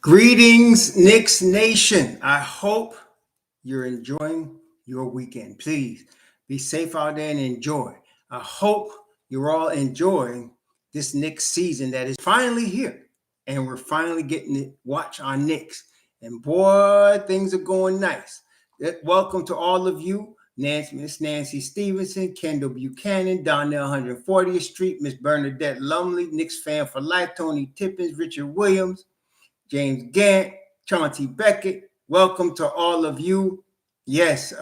Greetings, Knicks Nation. I hope you're enjoying your weekend. Please be safe out there and enjoy. I hope you're all enjoying this Knicks season that is finally here. And we're finally getting to watch our Knicks. And boy, things are going nice. Welcome to all of you. Miss Nancy Stevenson, Kendall Buchanan, Donnell 140th Street, Miss Bernadette Lumley, Knicks fan for life, Tony Tippins, Richard Williams, James Gant, Chauncey Beckett. Welcome to all of you. Yes,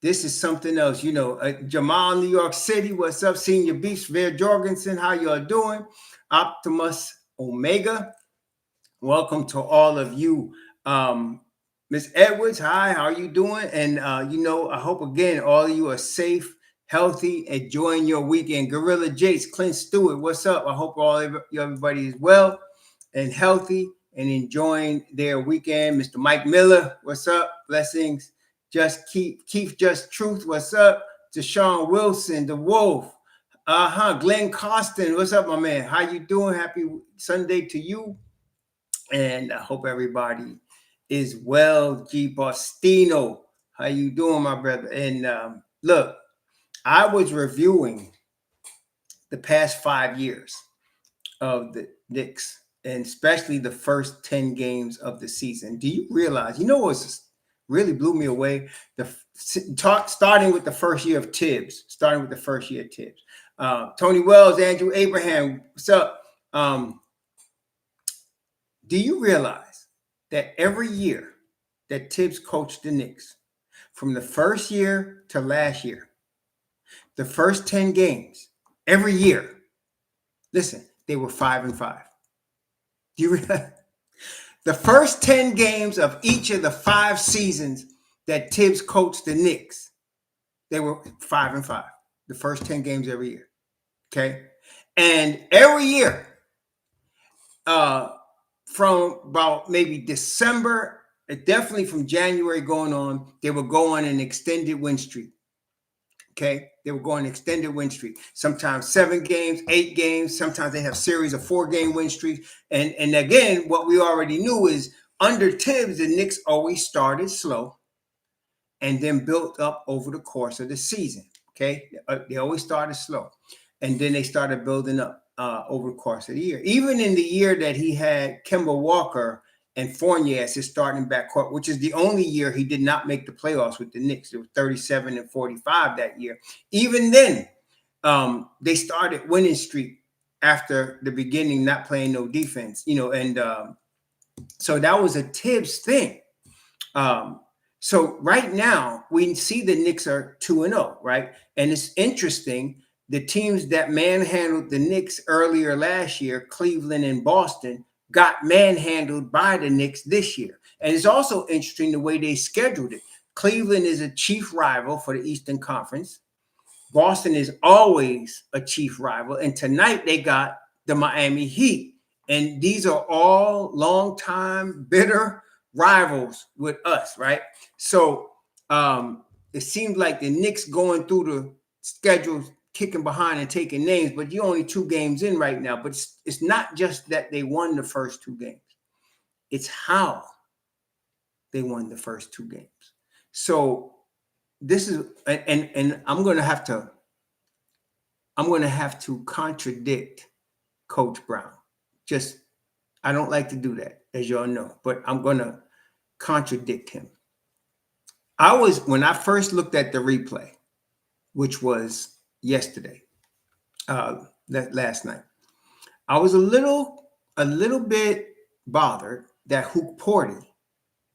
this is something else. Jamal, New York City. What's up, Senior Beast? Ver Jorgensen, how y'all doing? Optimus Omega. Welcome to all of you. Miss Edwards, hi, how are you doing? And, I hope, again, all of you are safe, healthy, enjoying your weekend. Gorilla Jace, Clint Stewart, what's up? I hope everybody is well and healthy and enjoying their weekend. Mr. Mike Miller, what's up? Blessings. Keith Just Truth, what's up? Deshaun Wilson, the Wolf. Glenn Costin, what's up, my man? How you doing? Happy Sunday to you. And I hope everybody is well. G. Bostino, how you doing, my brother? And look, I was reviewing the past 5 years of the Knicks, and especially the first 10 games of the season. Do you realize, what really blew me away? Starting with the first year of Thibs. Tony Wells, Andrew Abraham, what's up? Do you realize that every year that Thibs coached the Knicks, from the first year to last year, the first 10 games, every year, listen, they were 5-5. Do you realize? The first 10 games of each of the 5 seasons that Thibs coached the Knicks, they were 5-5. The first 10 games every year. Okay. And every year, from about maybe December, definitely from January going on, they would go on an extended win streak. Okay, they were going extended win streak. Sometimes 7 games, 8 games. Sometimes they have series of 4-game win streaks. And again, what we already knew is under Thibs, the Knicks always started slow and then built up over the course of the season. Okay, they always started slow, and then they started building up over the course of the year. Even in the year that he had Kemba Walker and Fournier as his starting backcourt, which is the only year he did not make the playoffs with the Knicks. It was 37-45 that year. Even then, they started winning streak after the beginning, not playing no defense, and so that was a Thibs thing. So right now, we see the Knicks are 2-0, right? And it's interesting, the teams that manhandled the Knicks earlier last year, Cleveland and Boston, got manhandled by the Knicks this year. And it's also interesting the way they scheduled it. Cleveland is a chief rival for the Eastern Conference. Boston is always a chief rival. And tonight they got the Miami Heat. And these are all longtime bitter rivals with us, right? So it seems like the Knicks going through the schedule, kicking behind and taking names, but you're only 2 games in right now. But it's not just that they won the first 2 games. It's how they won the first 2 games. So this is, and I'm going to have to contradict Coach Brown. I don't like to do that, as y'all know, but I'm going to contradict him. When I first looked at the replay, which was yesterday, last night, I was a little bit bothered that Hoop Porty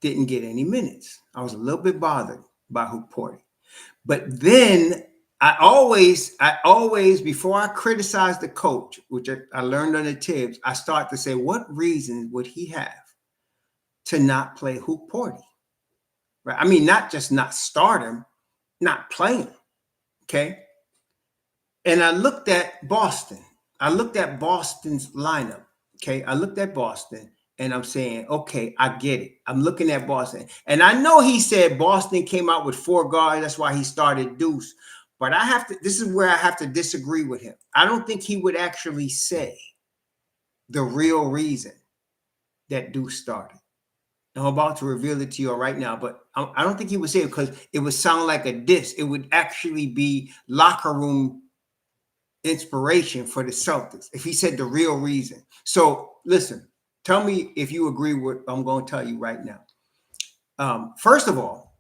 didn't get any minutes. I was a little bit bothered by Hoop Porty. But then I always, before I criticize the coach, which I learned under Thibs, I start to say, what reason would he have to not play Hoop Porty? Right? I mean, not just not start him, not play him. Okay. And I looked at Boston. I looked at Boston's lineup. Okay. I looked at Boston and I'm saying, okay, I get it. I'm looking at Boston. And I know he said Boston came out with 4 guards. That's why he started Deuce. But this is where I have to disagree with him. I don't think he would actually say the real reason that Deuce started. I'm about to reveal it to you right now, but I don't think he would say it because it would sound like a diss. It would actually be locker room inspiration for the Celtics if he said the real reason. So listen, tell me if you agree with what I'm going to tell you right now. First of all,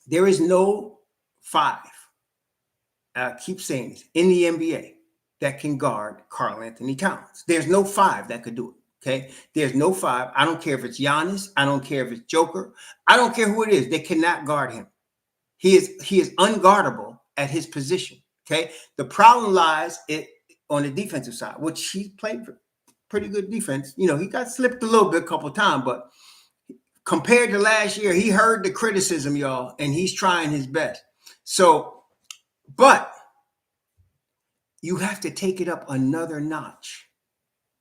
there is no five, I keep saying this, in the NBA that can guard Karl Anthony Towns. There's no five that could do it. Okay. There's no five. I don't care if it's Giannis. I don't care if it's Joker. I don't care who it is. They cannot guard him. He is unguardable at his position. Okay. The problem lies on the defensive side, which he played pretty good defense. You know, he got slipped a little bit a couple of times, but compared to last year, he heard the criticism, y'all, and he's trying his best. So, but you have to take it up another notch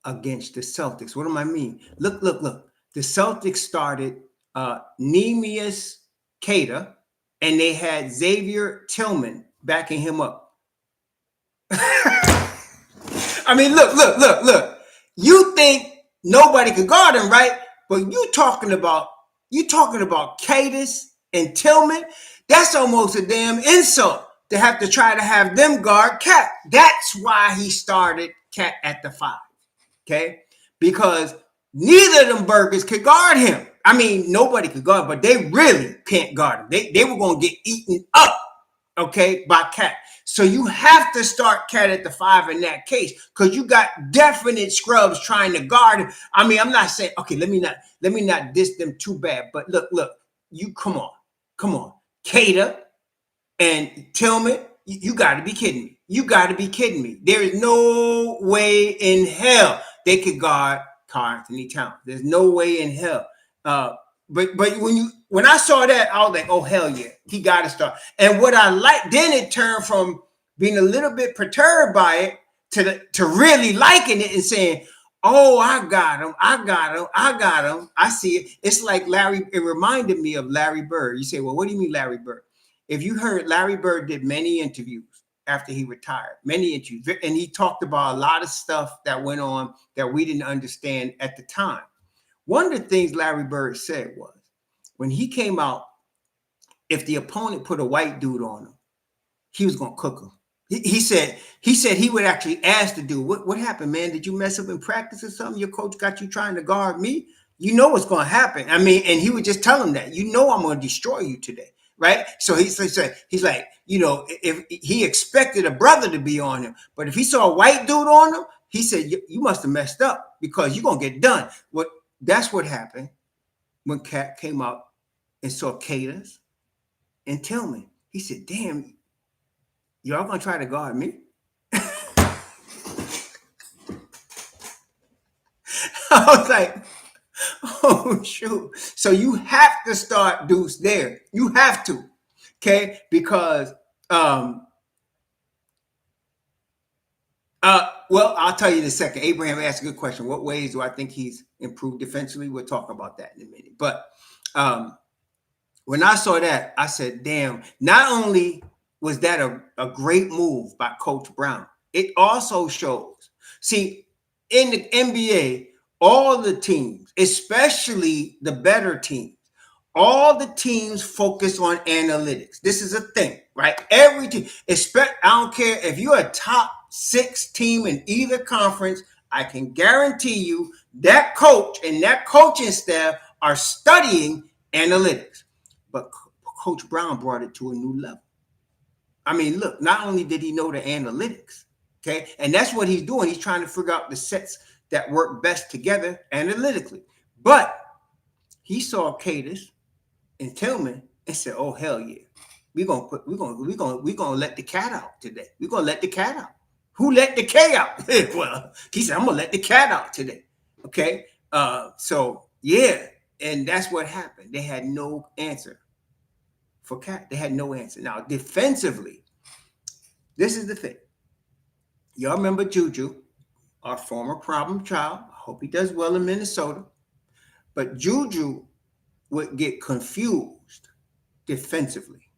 against the Celtics. What do I mean? Look. The Celtics started Neemias Queta, and they had Xavier Tillman backing him up. I mean, look. You think nobody could guard him, right? But you talking about Quetas and Tillman? That's almost a damn insult to have to try to have them guard Cat. That's why he started Cat at the 5. Okay, because neither of them burgers could guard him. I mean, nobody could guard, but they really can't guard him. They were going to get eaten up, okay, by Cat. So you have to start Cat at the 5 in that case because you got definite scrubs trying to guard him. I mean, I'm not saying, okay, let me not diss them too bad, but look, you come on, Queta and Tillman, you got to be kidding me. You got to be kidding me. There is no way in hell they could guard Karl Anthony Towns. There's no way in hell. But when I saw that, I was like, oh hell yeah, he got to start. And what I like, then it turned from being a little bit perturbed by it to really liking it and saying, oh, I got him. I see it. It's like Larry. It reminded me of Larry Bird. You say, well, what do you mean, Larry Bird? If you heard, Larry Bird did many interviews after he retired, many interviews, and he talked about a lot of stuff that went on that we didn't understand at the time. One of the things Larry Bird said was, when he came out, if the opponent put a white dude on him, he was going to cook him. He said he would actually ask the dude, what happened, man? Did you mess up in practice or something? Your coach got you trying to guard me? You know what's going to happen. I mean, and he would just tell him that, you know, I'm going to destroy you today. Right. So he's like, you know, if he expected a brother to be on him, but if he saw a white dude on him, he said, you must have messed up because you're going to get done. That's what happened when Cat came out and saw Quetas and Tillman. He said, damn, y'all going to try to guard me? I was like, oh, shoot. So you have to start Deuce there. You have to. Okay. Because, well, I'll tell you in a second. Abraham asked a good question. What ways do I think he's improved defensively? We'll talk about that in a minute. But when I saw that, I said, damn, not only was that a great move by Coach Brown, it also shows, see, in the NBA, all the teams, especially the better teams, all the teams focus on analytics. This is a thing, right? Every team, I don't care if you're a top 6 team in either conference, I can guarantee you that coach and that coaching staff are studying analytics. But Coach Brown brought it to a new level. I mean, look, not only did he know the analytics, okay, and that's what he's doing. He's trying to figure out the sets that work best together analytically. But he saw Quetas and Tillman and said, "Oh hell yeah, we're gonna let the cat out today. We're gonna let the cat out. Who let the cat out? Well, he said, I'm gonna let the cat out today. Okay, so yeah, and that's what happened. They had no answer for Cat. They had no answer. Now defensively, this is the thing. Y'all remember Juju, our former problem child. I hope he does well in Minnesota. But Juju would get confused defensively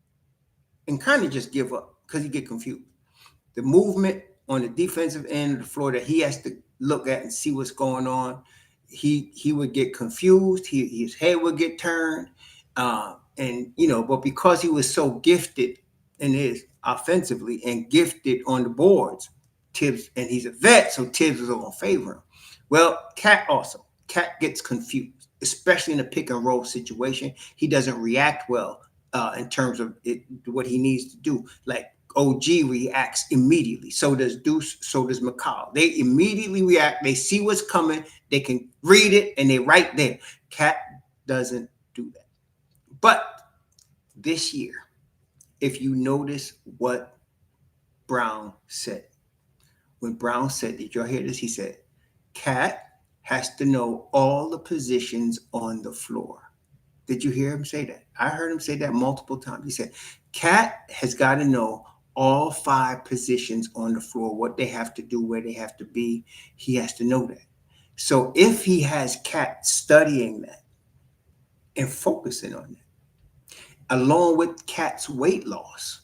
and kind of just give up because he get confused. The movement on the defensive end of the floor that he has to look at and see what's going on, he would get confused. His head would get turned, and but because he was so gifted in his offensively and gifted on the boards, Thibs, and he's a vet, so Thibs was going to favor him. Well, Cat gets confused, especially in a pick and roll situation. He doesn't react well in terms of what he needs to do. Like OG reacts immediately. So does Deuce. So does McCall. They immediately react. They see what's coming. They can read it, and they're right there. Cat doesn't do that. But this year, if you notice what Brown said, when Brown said, did y'all hear this? He said, Cat has to know all the positions on the floor. Did you hear him say that? I heard him say that multiple times. He said, Cat has got to know all 5 positions on the floor, what they have to do, where they have to be. He has to know that. So if he has Cat studying that and focusing on that, along with Cat's weight loss,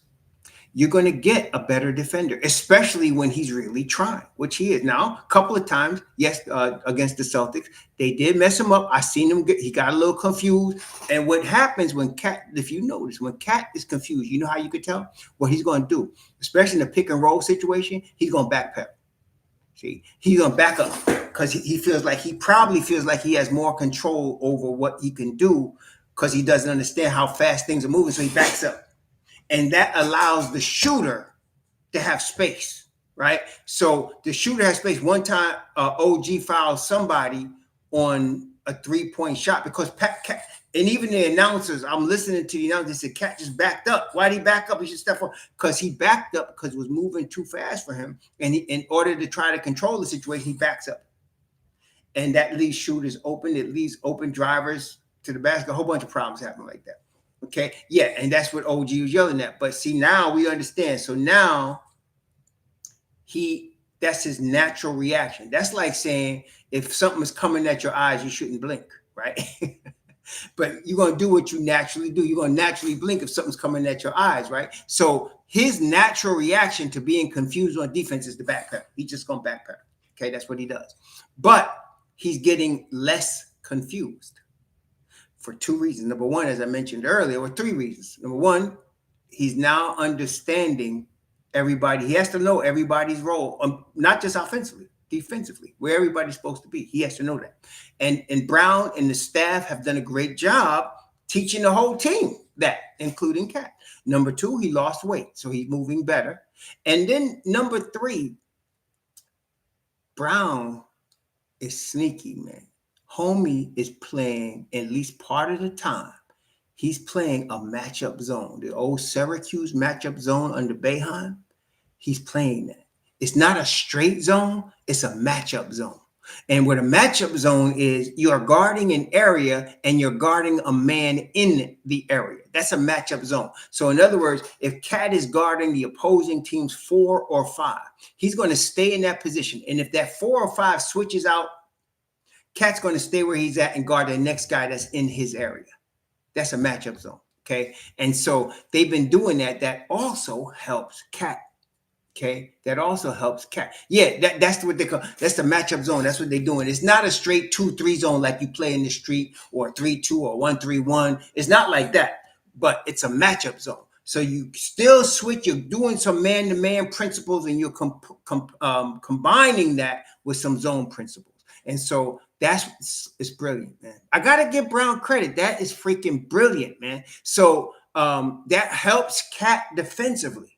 you're going to get a better defender, especially when he's really trying, which he is. Now, a couple of times, yes, against the Celtics, they did mess him up. I seen him he got a little confused. And what happens when Cat, if you notice, when Cat is confused, you know how you could tell what he's going to do, especially in a pick and roll situation, he's going to backpedal. See, he's going to back up because he probably feels like he has more control over what he can do because he doesn't understand how fast things are moving. So he backs up. And that allows the shooter to have space, right? So the shooter has space. One time, OG fouled somebody on a 3-point shot because Cat, and even the announcers, I'm listening to the announcers, they said, Cat just backed up. Why did he back up? He should step up. Because he backed up because it was moving too fast for him. And in order to try to control the situation, he backs up. And that leaves shooters open. It leaves open drivers to the basket. A whole bunch of problems happen like that. Okay, yeah, and that's what OG was yelling at. But see, now we understand. So now that's his natural reaction. That's like saying if something is coming at your eyes, you shouldn't blink, right? But you're going to do what you naturally do. You're going to naturally blink if something's coming at your eyes, right? So his natural reaction to being confused on defense is the backpedal. He's just going to backpedal. Okay, that's what he does. But he's getting less confused. For 2 reasons. Number one, as I mentioned earlier, or 3 reasons. Number one, he's now understanding everybody. He has to know everybody's role, not just offensively, defensively, where everybody's supposed to be. He has to know that. And Brown and the staff have done a great job teaching the whole team that, including Cat. Number 2, he lost weight, so he's moving better. And then number 3, Brown is sneaky, man. Homie is playing, at least part of the time, he's playing a matchup zone. The old Syracuse matchup zone under Boeheim, he's playing that. It's not a straight zone, it's a matchup zone. And what a matchup zone is, you're guarding an area and you're guarding a man in the area. That's a matchup zone. So in other words, if Cat is guarding the opposing team's 4 or 5, he's going to stay in that position. And if that 4 or 5 switches out, Cat's going to stay where he's at and guard the next guy that's in his area. That's a matchup zone, okay? And so they've been doing that. That also helps Cat, okay? That also helps Cat. Yeah, that's what they call, that's the matchup zone. That's what they're doing. It's not a straight 2-3 zone like you play in the street, or 3-2 or 1-3-1. It's not like that, but it's a matchup zone. So you still switch. You're doing some man-to-man principles, and you're combining that with some zone principles. And so it's brilliant, man. I got to give Brown credit. That is freaking brilliant, man. So that helps Cat defensively,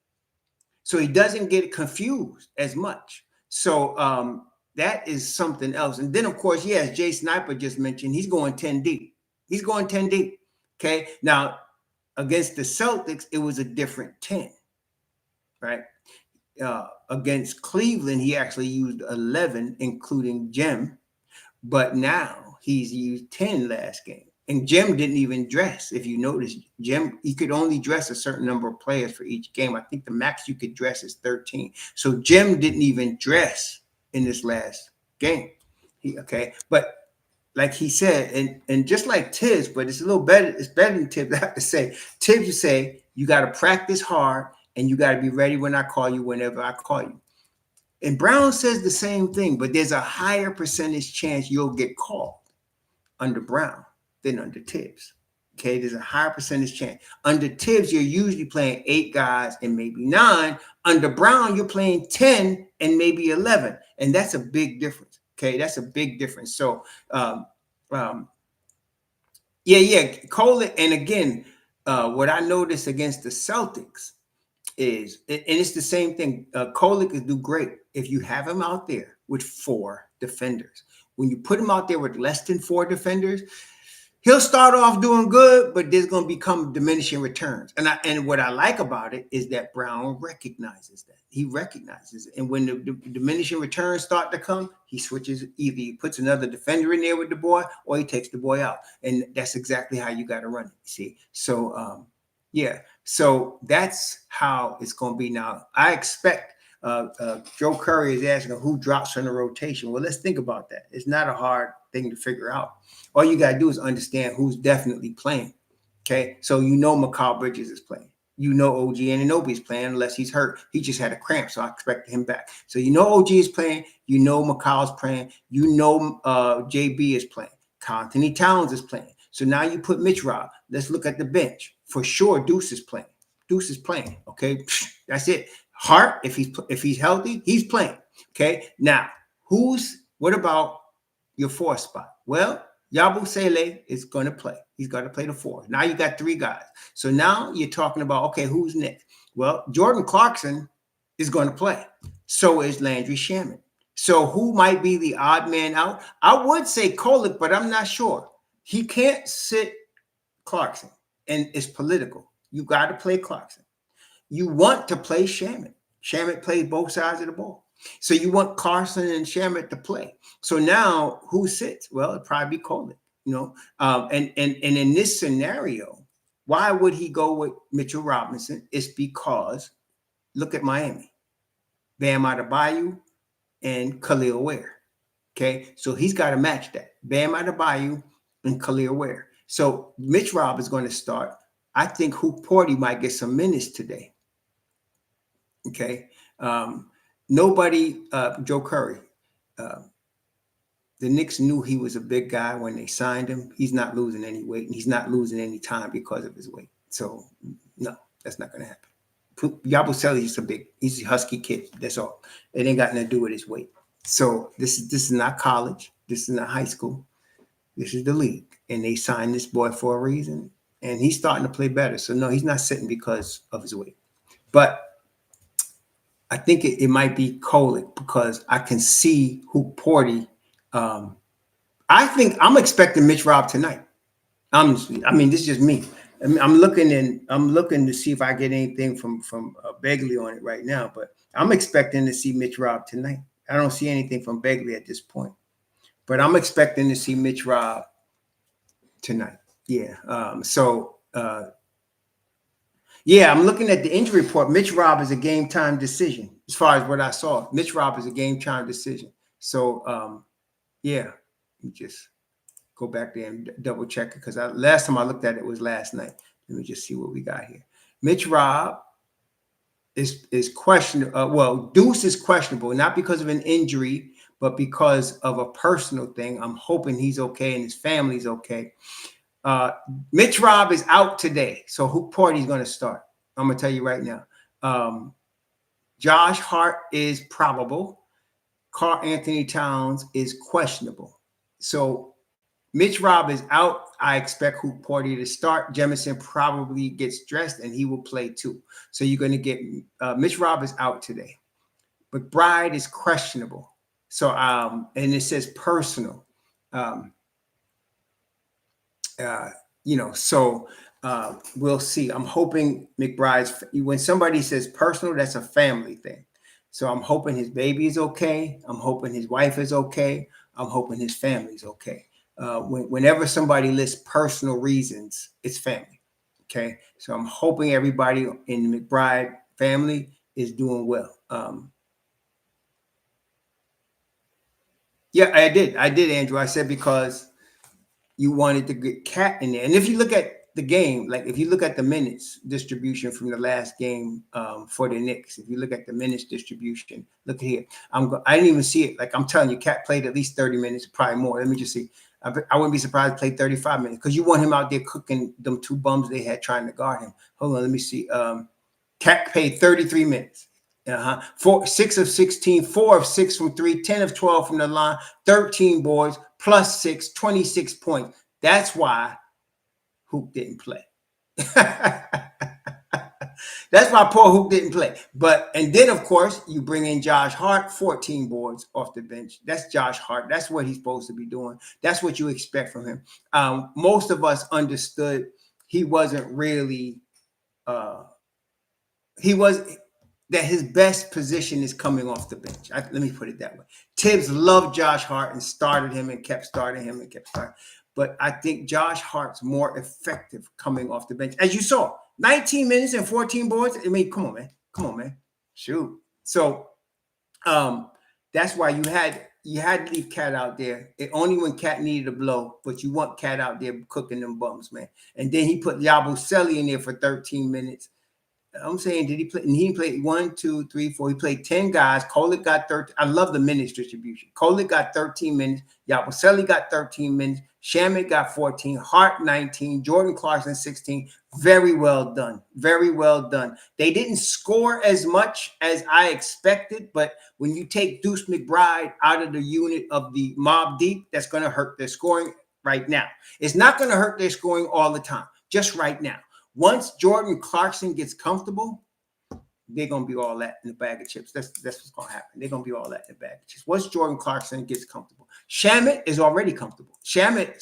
so he doesn't get confused as much. So that is something else. And then, of course, as Jay Sniper just mentioned, he's going 10 deep. He's going 10 deep, okay? Now, against the Celtics, it was a different 10, right? Against Cleveland, he actually used 11, including Jim. But now he's used 10 last game. And Jim didn't even dress. If you notice, Jim, he could only dress a certain number of players for each game. I think the max you could dress is 13. So Jim didn't even dress in this last game. But like he said, and just like Thibs, but it's a little better. It's better than Thibs, I have to say. Thibs, you say, you got to practice hard and you got to be ready when I call you, whenever I call you. And Brown says the same thing, but there's a higher percentage chance you'll get called under Brown than under Thibs. Okay, there's a higher percentage chance. Under Thibs, you're usually playing 8 guys and maybe 9. Under Brown, you're playing 10 and maybe 11. And that's a big difference. Okay, that's a big difference. So, yeah. Cole, and again, what I noticed against the Celtics is, and it's the same thing. Kolek could do great if you have him out there with 4 defenders. When you put him out there with less than 4 defenders, he'll start off doing good, but there's going to become diminishing returns. And what I like about it is that Brown recognizes that. He recognizes it. And when the diminishing returns start to come, he switches. Either he puts another defender in there with the boy, or he takes the boy out. And that's exactly how you got to run it. See? So, yeah. So that's how it's going to be now. I expect Joe Curry is asking who drops from the rotation. Well, let's think about that. It's not a hard thing to figure out. All you got to do is understand who's definitely playing. Okay. So you know Mikal Bridges is playing. You know OG Anunoby is playing unless he's hurt. He just had a cramp, so I expect him back. So you know OG is playing. You know Mikal's playing. You know JB is playing. Anthony Towns is playing. So now you put Mitch Rob. Let's look at the bench. For sure, Deuce is playing. Deuce is playing. Okay. That's it. Hart, if he's healthy, he's playing. Okay. Now, what about your 4th spot? Well, Yabusele is going to play. He's got to play the 4. Now you got 3 guys. So now you're talking about, okay, who's next? Well, Jordan Clarkson is going to play. So is Landry Shamet. So who might be the odd man out? I would say Kolek, but I'm not sure. He can't sit Clarkson, and it's political. You got to play Clarkson. You want to play Shamet. Shamet plays both sides of the ball. So you want Clarkson and Shamet to play. So now who sits? Well, it'd probably be Kolek, and in this scenario, why would he go with Mitchell Robinson? It's because look at Miami. Bam Adebayo and Khalil Ware. Okay, so he's got to match that. Bam Adebayo and Khalil Ware. So Mitch Rob is going to start. I think Hoop Porty might get some minutes today. Okay. Nobody, Joe Curry, the Knicks knew he was a big guy when they signed him. He's not losing any weight, and he's not losing any time because of his weight. So, no, that's not going to happen. Yabusele, he's a husky kid. That's all. It ain't got nothing to do with his weight. So this is not college. This is not high school. This is the league. And they signed this boy for a reason. And he's starting to play better. So, no, he's not sitting because of his weight. But I think it might be Kolek because I can see Hoop Porty. I think I'm expecting Mitch Rob tonight. This is just me. I'm looking to see if I get anything from Begley on it right now, but I'm expecting to see Mitch Rob tonight. I don't see anything from Begley at this point, but I'm expecting to see Mitch Rob tonight. Yeah. Yeah, I'm looking at the injury report. Mitch Rob is a game time decision as far as what I saw. Mitch Rob is a game time decision. So, yeah, let me just go back there and double check it because last time I looked at it was last night. Let me just see what we got here. Mitch Rob is questionable. Well, Deuce is questionable, not because of an injury, but because of a personal thing. I'm hoping he's okay and his family's okay. Mitch Rob is out today, so Hoop Porty is going to start. I'm going to tell you right now. Josh Hart is probable. Karl Anthony Towns is questionable. So Mitch Rob is out. I expect Hoop Porty to start. Jemison probably gets dressed, and he will play too. So you're going to get Mitch Rob is out today. McBride is questionable. So and it says personal. So we'll see. I'm hoping McBride's, when somebody says personal, that's a family thing. So I'm hoping his baby is okay. I'm hoping his wife is okay. I'm hoping his family's okay. Whenever somebody lists personal reasons, it's family. Okay. So I'm hoping everybody in the McBride family is doing well. Yeah, I did, Andrew. I said because you wanted to get Cat in there. And if you look at the game, like if you look at the minutes distribution from the last game for the Knicks, if you look at the minutes distribution, look here. I didn't even see it. Like I'm telling you, Cat played at least 30 minutes, probably more. Let me just see. I wouldn't be surprised to play 35 minutes because you want him out there cooking them two bums they had trying to guard him. Hold on, let me see. Cat played 33 minutes. 6 of 16, 4 of 6 from 3, 10 of 12 from the line, 13 boards, plus 6, 26 points. That's why Hoop didn't play. That's why poor Hoop didn't play. And then, of course, you bring in Josh Hart, 14 boards off the bench. That's Josh Hart. That's what he's supposed to be doing. That's what you expect from him. Most of us understood he wasn't really that his best position is coming off the bench. Let me put it that way. Thibs loved Josh Hart and started him and kept starting him and kept starting. But I think Josh Hart's more effective coming off the bench. As you saw, 19 minutes and 14 boards. I mean, come on, man. Come on, man. Shoot. So that's why you had to leave Cat out there. Only when Cat needed a blow, but you want Cat out there cooking them bums, man. And then he put Yabusele in there for 13 minutes. I'm saying, did he play? And he played 1, 2, 3, 4. He played 10 guys. Kolek got 13. I love the minutes distribution. Kolek got 13 minutes. Yabusele got 13 minutes. Shamet got 14. Hart 19. Jordan Clarkson 16. Very well done. Very well done. They didn't score as much as I expected, but when you take Deuce McBride out of the unit of the Mob Deep, that's going to hurt their scoring right now. It's not going to hurt their scoring all the time, just right now. Once Jordan Clarkson gets comfortable, they're going to be all that in the bag of chips. That's what's going to happen. They're going to be all that in the bag of chips. Once Jordan Clarkson gets comfortable. Shamet is already comfortable. Shamet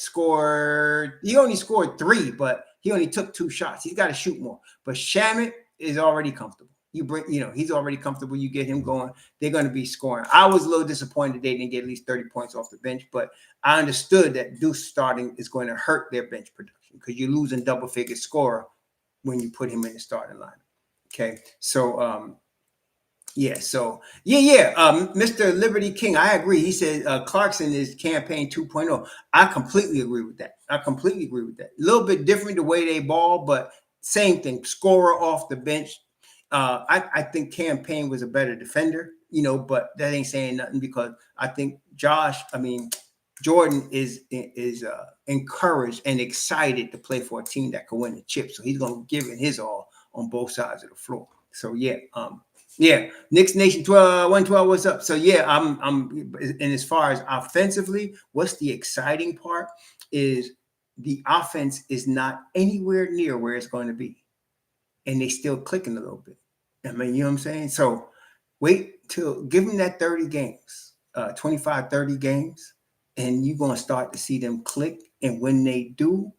he only scored 3, but he only took 2 shots. He's got to shoot more. But Shamet is already comfortable. He's already comfortable. You get him going, they're going to be scoring. I was a little disappointed they didn't get at least 30 points off the bench, but I understood that Deuce starting is going to hurt their bench production because you're losing double-figure scorer when you put him in the starting line. Okay. So, Mr. Liberty King, I agree. He said Clarkson is campaign 2.0. I completely agree with that. A little bit different the way they ball, but same thing. Scorer off the bench. I think campaign was a better defender, but that ain't saying nothing because I think Jordan is encouraged and excited to play for a team that can win the chip. So he's going to give it his all on both sides of the floor. So Knicks Nation 112, what's up? So and as far as offensively, what's the exciting part is the offense is not anywhere near where it's going to be. And they still clicking a little bit. I mean, you know what I'm saying? So wait till give them that 30 games, 25, 30 games. And you're going to start to see them click. And when they do,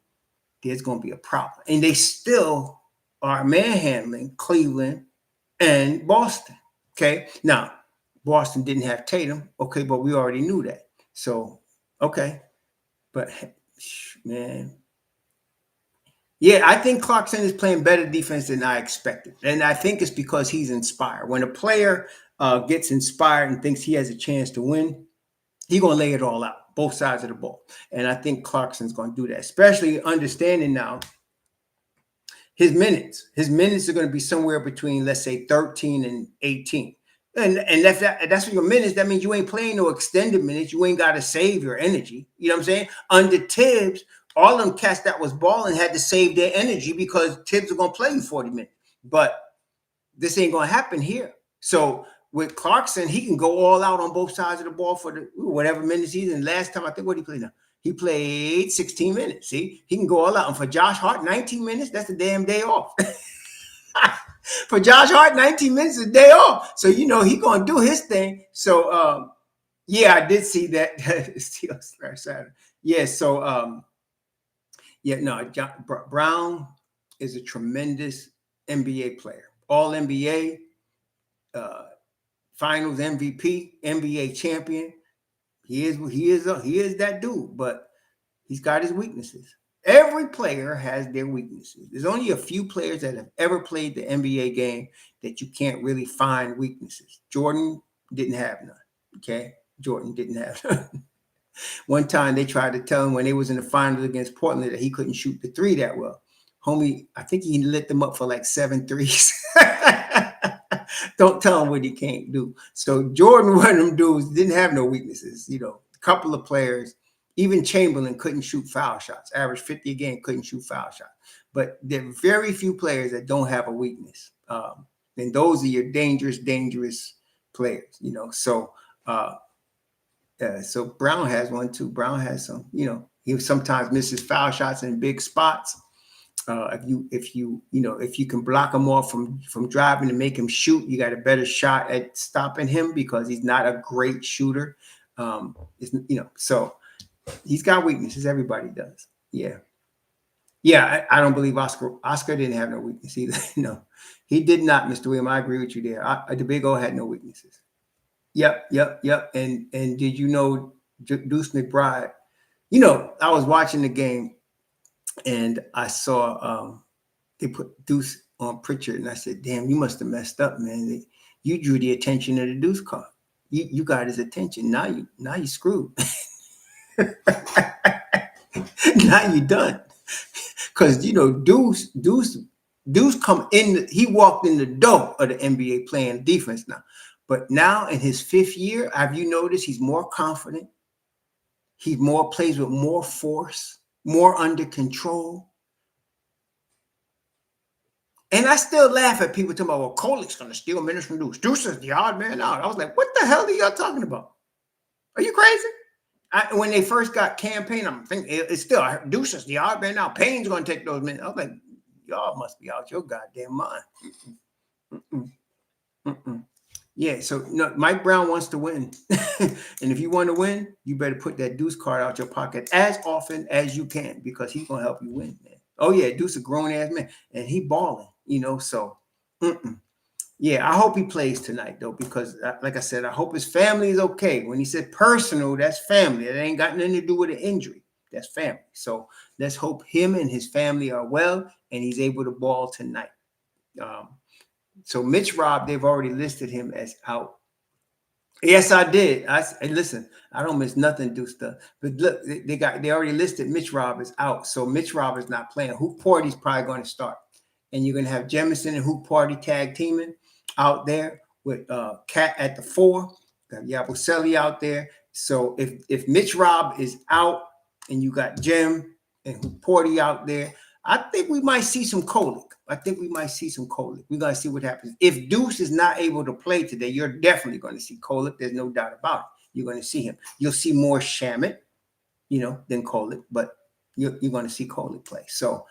there's going to be a problem. And they still are manhandling Cleveland and Boston. Okay. Now, Boston didn't have Tatum. Okay. But we already knew that. So, okay. But, man. Yeah, I think Clarkson is playing better defense than I expected. And I think it's because he's inspired. When a player gets inspired and thinks he has a chance to win, he's going to lay it all out, both sides of the ball. And I think Clarkson's going to do that, especially understanding now his minutes. His minutes are going to be somewhere between, let's say, 13 and 18. And that's for your minutes. That means you ain't playing no extended minutes. You ain't got to save your energy. You know what I'm saying? Under Thibs, all them cats that was balling had to save their energy because Thibs are going to play you 40 minutes. But this ain't going to happen here. So with Clarkson, he can go all out on both sides of the ball for the whatever minutes he's in. Last time, I think, what he played now? He played 16 minutes. See, he can go all out. And for Josh Hart, 19 minutes, that's a damn day off. For Josh Hart, 19 minutes is a day off. So, he's going to do his thing. So, I did see that. Saturday. Yeah, so, Brown is a tremendous NBA player. All NBA, Finals MVP, NBA champion. He is that dude, but he's got his weaknesses. Every player has their weaknesses. There's only a few players that have ever played the NBA game that you can't really find weaknesses. Jordan didn't have none. Okay, Jordan didn't have none. One time they tried to tell him when they was in the finals against Portland that he couldn't shoot the 3 that well. homie, I think he lit them up for like 7 threes. Don't tell him what he can't do. So Jordan, one of them dudes, didn't have no weaknesses. You know, a couple of players, even Chamberlain couldn't shoot foul shots. Average 50 a game, couldn't shoot foul shots. But there are very few players that don't have a weakness. And those are your dangerous players, you know. So so Brown has one too. Brown has some, you know, he sometimes misses foul shots in big spots. If you can block him off from driving and make him shoot, you got a better shot at stopping him because he's not a great shooter. So he's got weaknesses. Everybody does. Yeah. Yeah, I don't believe Oscar didn't have no weakness either. No, he did not, Mr. William. I agree with you there. The Big O had no weaknesses. Yep. And did you know Deuce McBride? You know, I was watching the game and I saw they put Deuce on Pritchard, and I said, "Damn, you must have messed up, man. You drew the attention of the Deuce card. You got his attention. Now you screwed. Now you done." Because you know, Deuce come in. He walked in the door of the NBA playing defense now, but now in his 5th year, have you noticed he's more confident? He plays with more force, more under control. And I still laugh at people talking about, well, Kolik's going to steal minutes from Deuce. Deuce is the odd man out. I was like, what the hell are y'all talking about? Are you crazy? When they first got campaign, I'm thinking it's still Deuce is the odd man out. Payne's going to take those minutes. I was like, y'all must be out your goddamn mind. Yeah, so Mike Brown wants to win. And if you want to win, you better put that Deuce card out your pocket as often as you can because he's going to help you win, man. Oh, yeah, Deuce a grown-ass man, and he balling, you know, so yeah, I hope he plays tonight, though, because like I said, I hope his family is okay. When he said personal, that's family. It ain't got nothing to do with an injury. That's family. So let's hope him and his family are well and he's able to ball tonight. So Mitch Robb, they've already listed him as out. Yes, I did. Listen, I don't miss nothing, do stuff. But look, they already listed Mitch Robb is out. So Mitch Robb is not playing. Hoop Party's probably going to start. And you're going to have Jemison and Hoop Party tag teaming out there with Cat at the 4, got Yabusele out there. So if Mitch Robb is out and you got Jem and Hoop Party out there, I think we might see some Kolik. We're going to see what happens. If Deuce is not able to play today, you're definitely going to see Kolik. There's no doubt about it. You're going to see him. You'll see more Shamet, you know, than Kolik, but you're going to see Kolik play. So,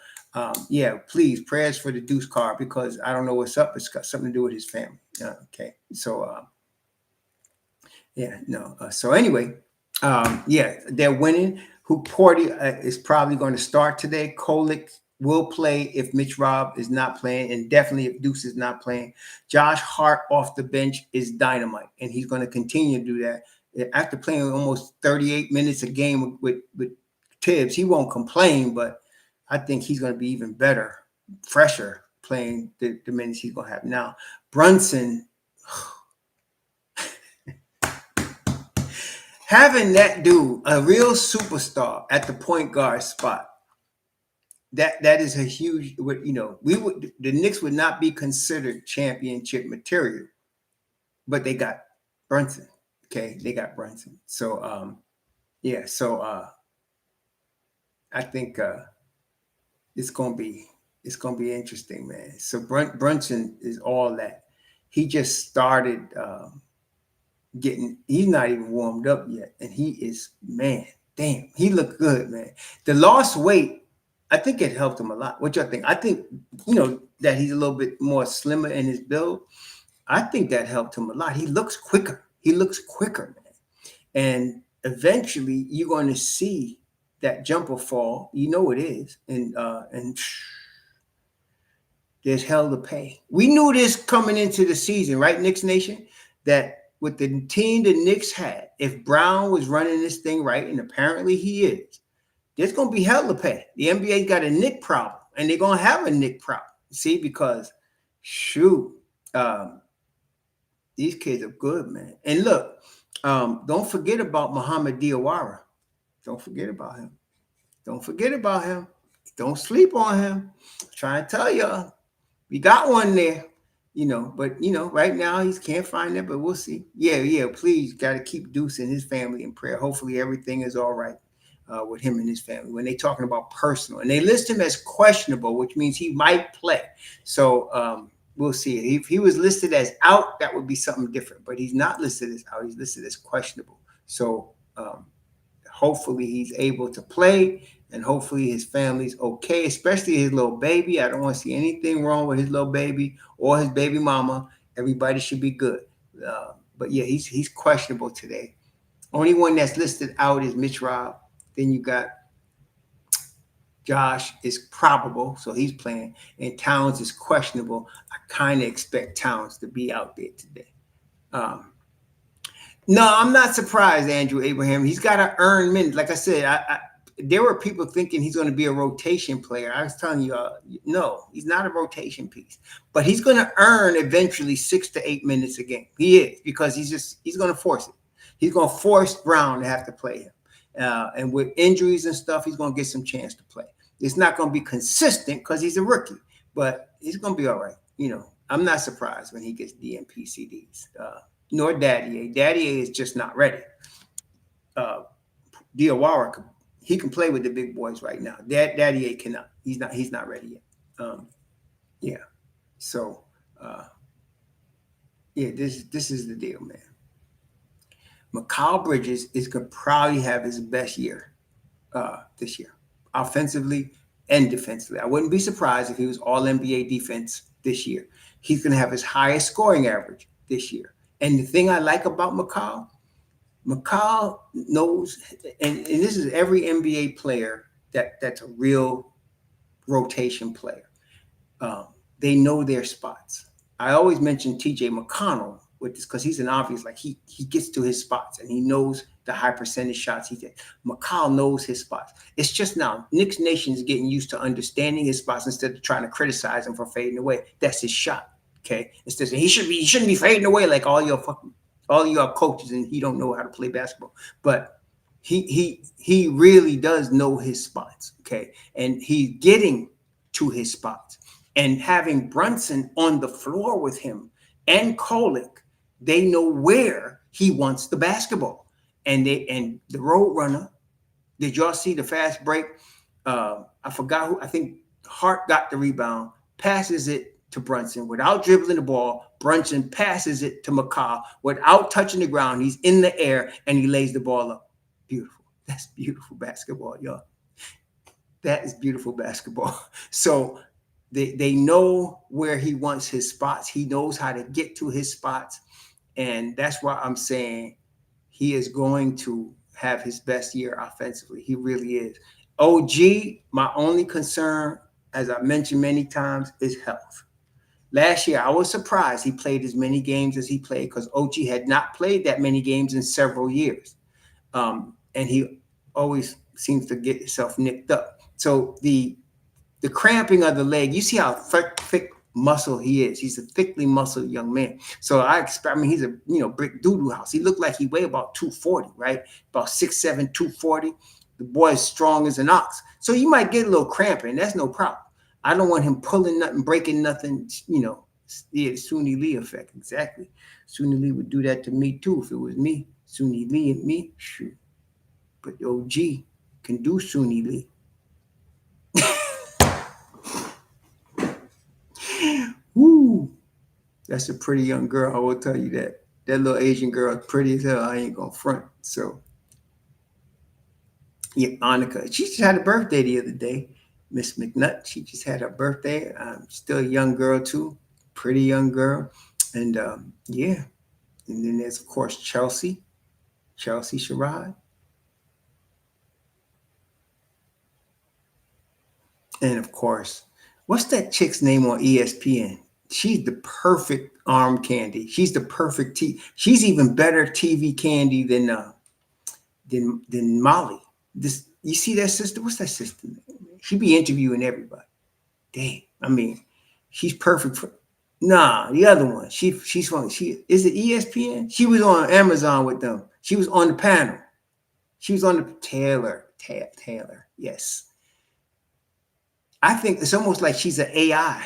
yeah, please, prayers for the Deuce card because I don't know what's up. It's got something to do with his family. Okay. So, so anyway, yeah, they're winning. Hoop Party is probably going to start today. Kolik will play if Mitch Robb is not playing, and definitely if Deuce is not playing. Josh Hart off the bench is dynamite, and he's going to continue to do that. After playing almost 38 minutes a game with Thibs, he won't complain, but I think he's going to be even better, fresher, playing the minutes he's going to have now. Brunson, having that dude, a real superstar at the point guard spot, that is a huge, you know, the Knicks would not be considered championship material, but they got Brunson. Okay, they got Brunson. So yeah, so I think it's gonna be interesting, man. So Brunson is all that. He just started he's not even warmed up yet, and he is, man, damn, he looked good, man. The lost weight, I think it helped him a lot. What y'all think? I think, you know, that he's a little bit more slimmer in his build. I think that helped him a lot. He looks quicker. Man. And eventually you're going to see that jumper fall. You know it is. And there's hell to pay. We knew this coming into the season, right, Knicks Nation? That with the team the Knicks had, if Brown was running this thing right, and apparently he is, there's going to be hell to pay. The NBA got a Knick problem, and they're going to have a Knick problem. See, because, shoot, these kids are good, man. And look, don't forget about Muhammad Diawara. Don't forget about him. Don't sleep on him. I'm trying to tell you, we got one there. But right now he can't find it, but we'll see. Yeah, please got to keep Deuce and his family in prayer. Hopefully everything is all right with him and his family. When they talking about personal, and they list him as questionable, which means he might play. So we'll see. If he was listed as out, that would be something different. But he's not listed as out. He's listed as questionable. So hopefully he's able to play, and hopefully his family's okay, especially his little baby. I don't want to see anything wrong with his little baby or his baby mama. Everybody should be good. But yeah, he's questionable today. Only one that's listed out is Mitch Rob. Then you got Josh is probable, so he's playing, and Towns is questionable. I kind of expect Towns to be out there today. No, I'm not surprised, Andrew Abraham. He's got to earn minutes. Like I said, there were people thinking he's going to be a rotation player. I was telling you, no, he's not a rotation piece. But he's going to earn eventually 6 to 8 minutes a game. He is, because he's going to force it. He's going to force Brown to have to play him. And with injuries and stuff, he's going to get some chance to play. It's not going to be consistent because he's a rookie, but he's going to be all right. I'm not surprised when he gets DNP CDs. Nor Daddy A. Daddy A is just not ready. Diawara, he can play with the big boys right now. Daddy A cannot. He's not ready yet. Yeah. So this is the deal, man. Mikal Bridges is going to probably have his best year this year, offensively and defensively. I wouldn't be surprised if he was all NBA defense this year. He's going to have his highest scoring average this year. And the thing I like about Mikal knows, and this is every NBA player that's a real rotation player. They know their spots. I always mention TJ McConnell with this because he's an obvious, like he gets to his spots and he knows the high percentage shots he gets. Mikal knows his spots. It's just now Knicks Nation is getting used to understanding his spots instead of trying to criticize him for fading away. That's his shot. Okay, instead he shouldn't be fading away like all your coaches, and he don't know how to play basketball. But he really does know his spots. Okay, and he's getting to his spots. And having Brunson on the floor with him and Kolek, they know where he wants the basketball. And the road runner. Did y'all see the fast break? I forgot who. I think Hart got the rebound, passes it to Brunson without dribbling the ball. Brunson passes it to Mikal without touching the ground. He's in the air and he lays the ball up. Beautiful. That's beautiful basketball, y'all. That is beautiful basketball. So they know where he wants his spots. He knows how to get to his spots. And that's why I'm saying he is going to have his best year offensively. He really is. OG, my only concern, as I mentioned many times, is health. Last year, I was surprised he played as many games as he played because OG had not played that many games in several years. And he always seems to get himself nicked up. So the cramping of the leg, you see how thick muscle he is. He's a thickly muscled young man. So he's a brick doo-doo house. He looked like he weighed about 240, right? About 6'7", 240. The boy is strong as an ox. So you might get a little cramping. That's no problem. I don't want him pulling nothing, breaking nothing, Yeah, Suni Lee effect. Exactly. Suni Lee would do that to me too if it was me. Suni Lee and me, shoot. But OG can do Suni Lee. Woo. That's a pretty young girl, I will tell you that. That little Asian girl is pretty as hell. I ain't gonna front. So yeah, Annika. She just had a birthday the other day. Miss McNutt, she just had her birthday. Still a young girl too, pretty young girl. And yeah. And then there's of course Chelsea Sherrod. And of course, what's that chick's name on ESPN? She's the perfect arm candy. She's the perfect She's even better TV candy than Molly. You see that sister? What's that sister name? She be interviewing everybody. Dang. I mean, she's perfect for. Nah, the other one. She's from. She is it ESPN? She was on Amazon with them. She was on the panel. She was on the Taylor. Yes. I think it's almost like she's an AI.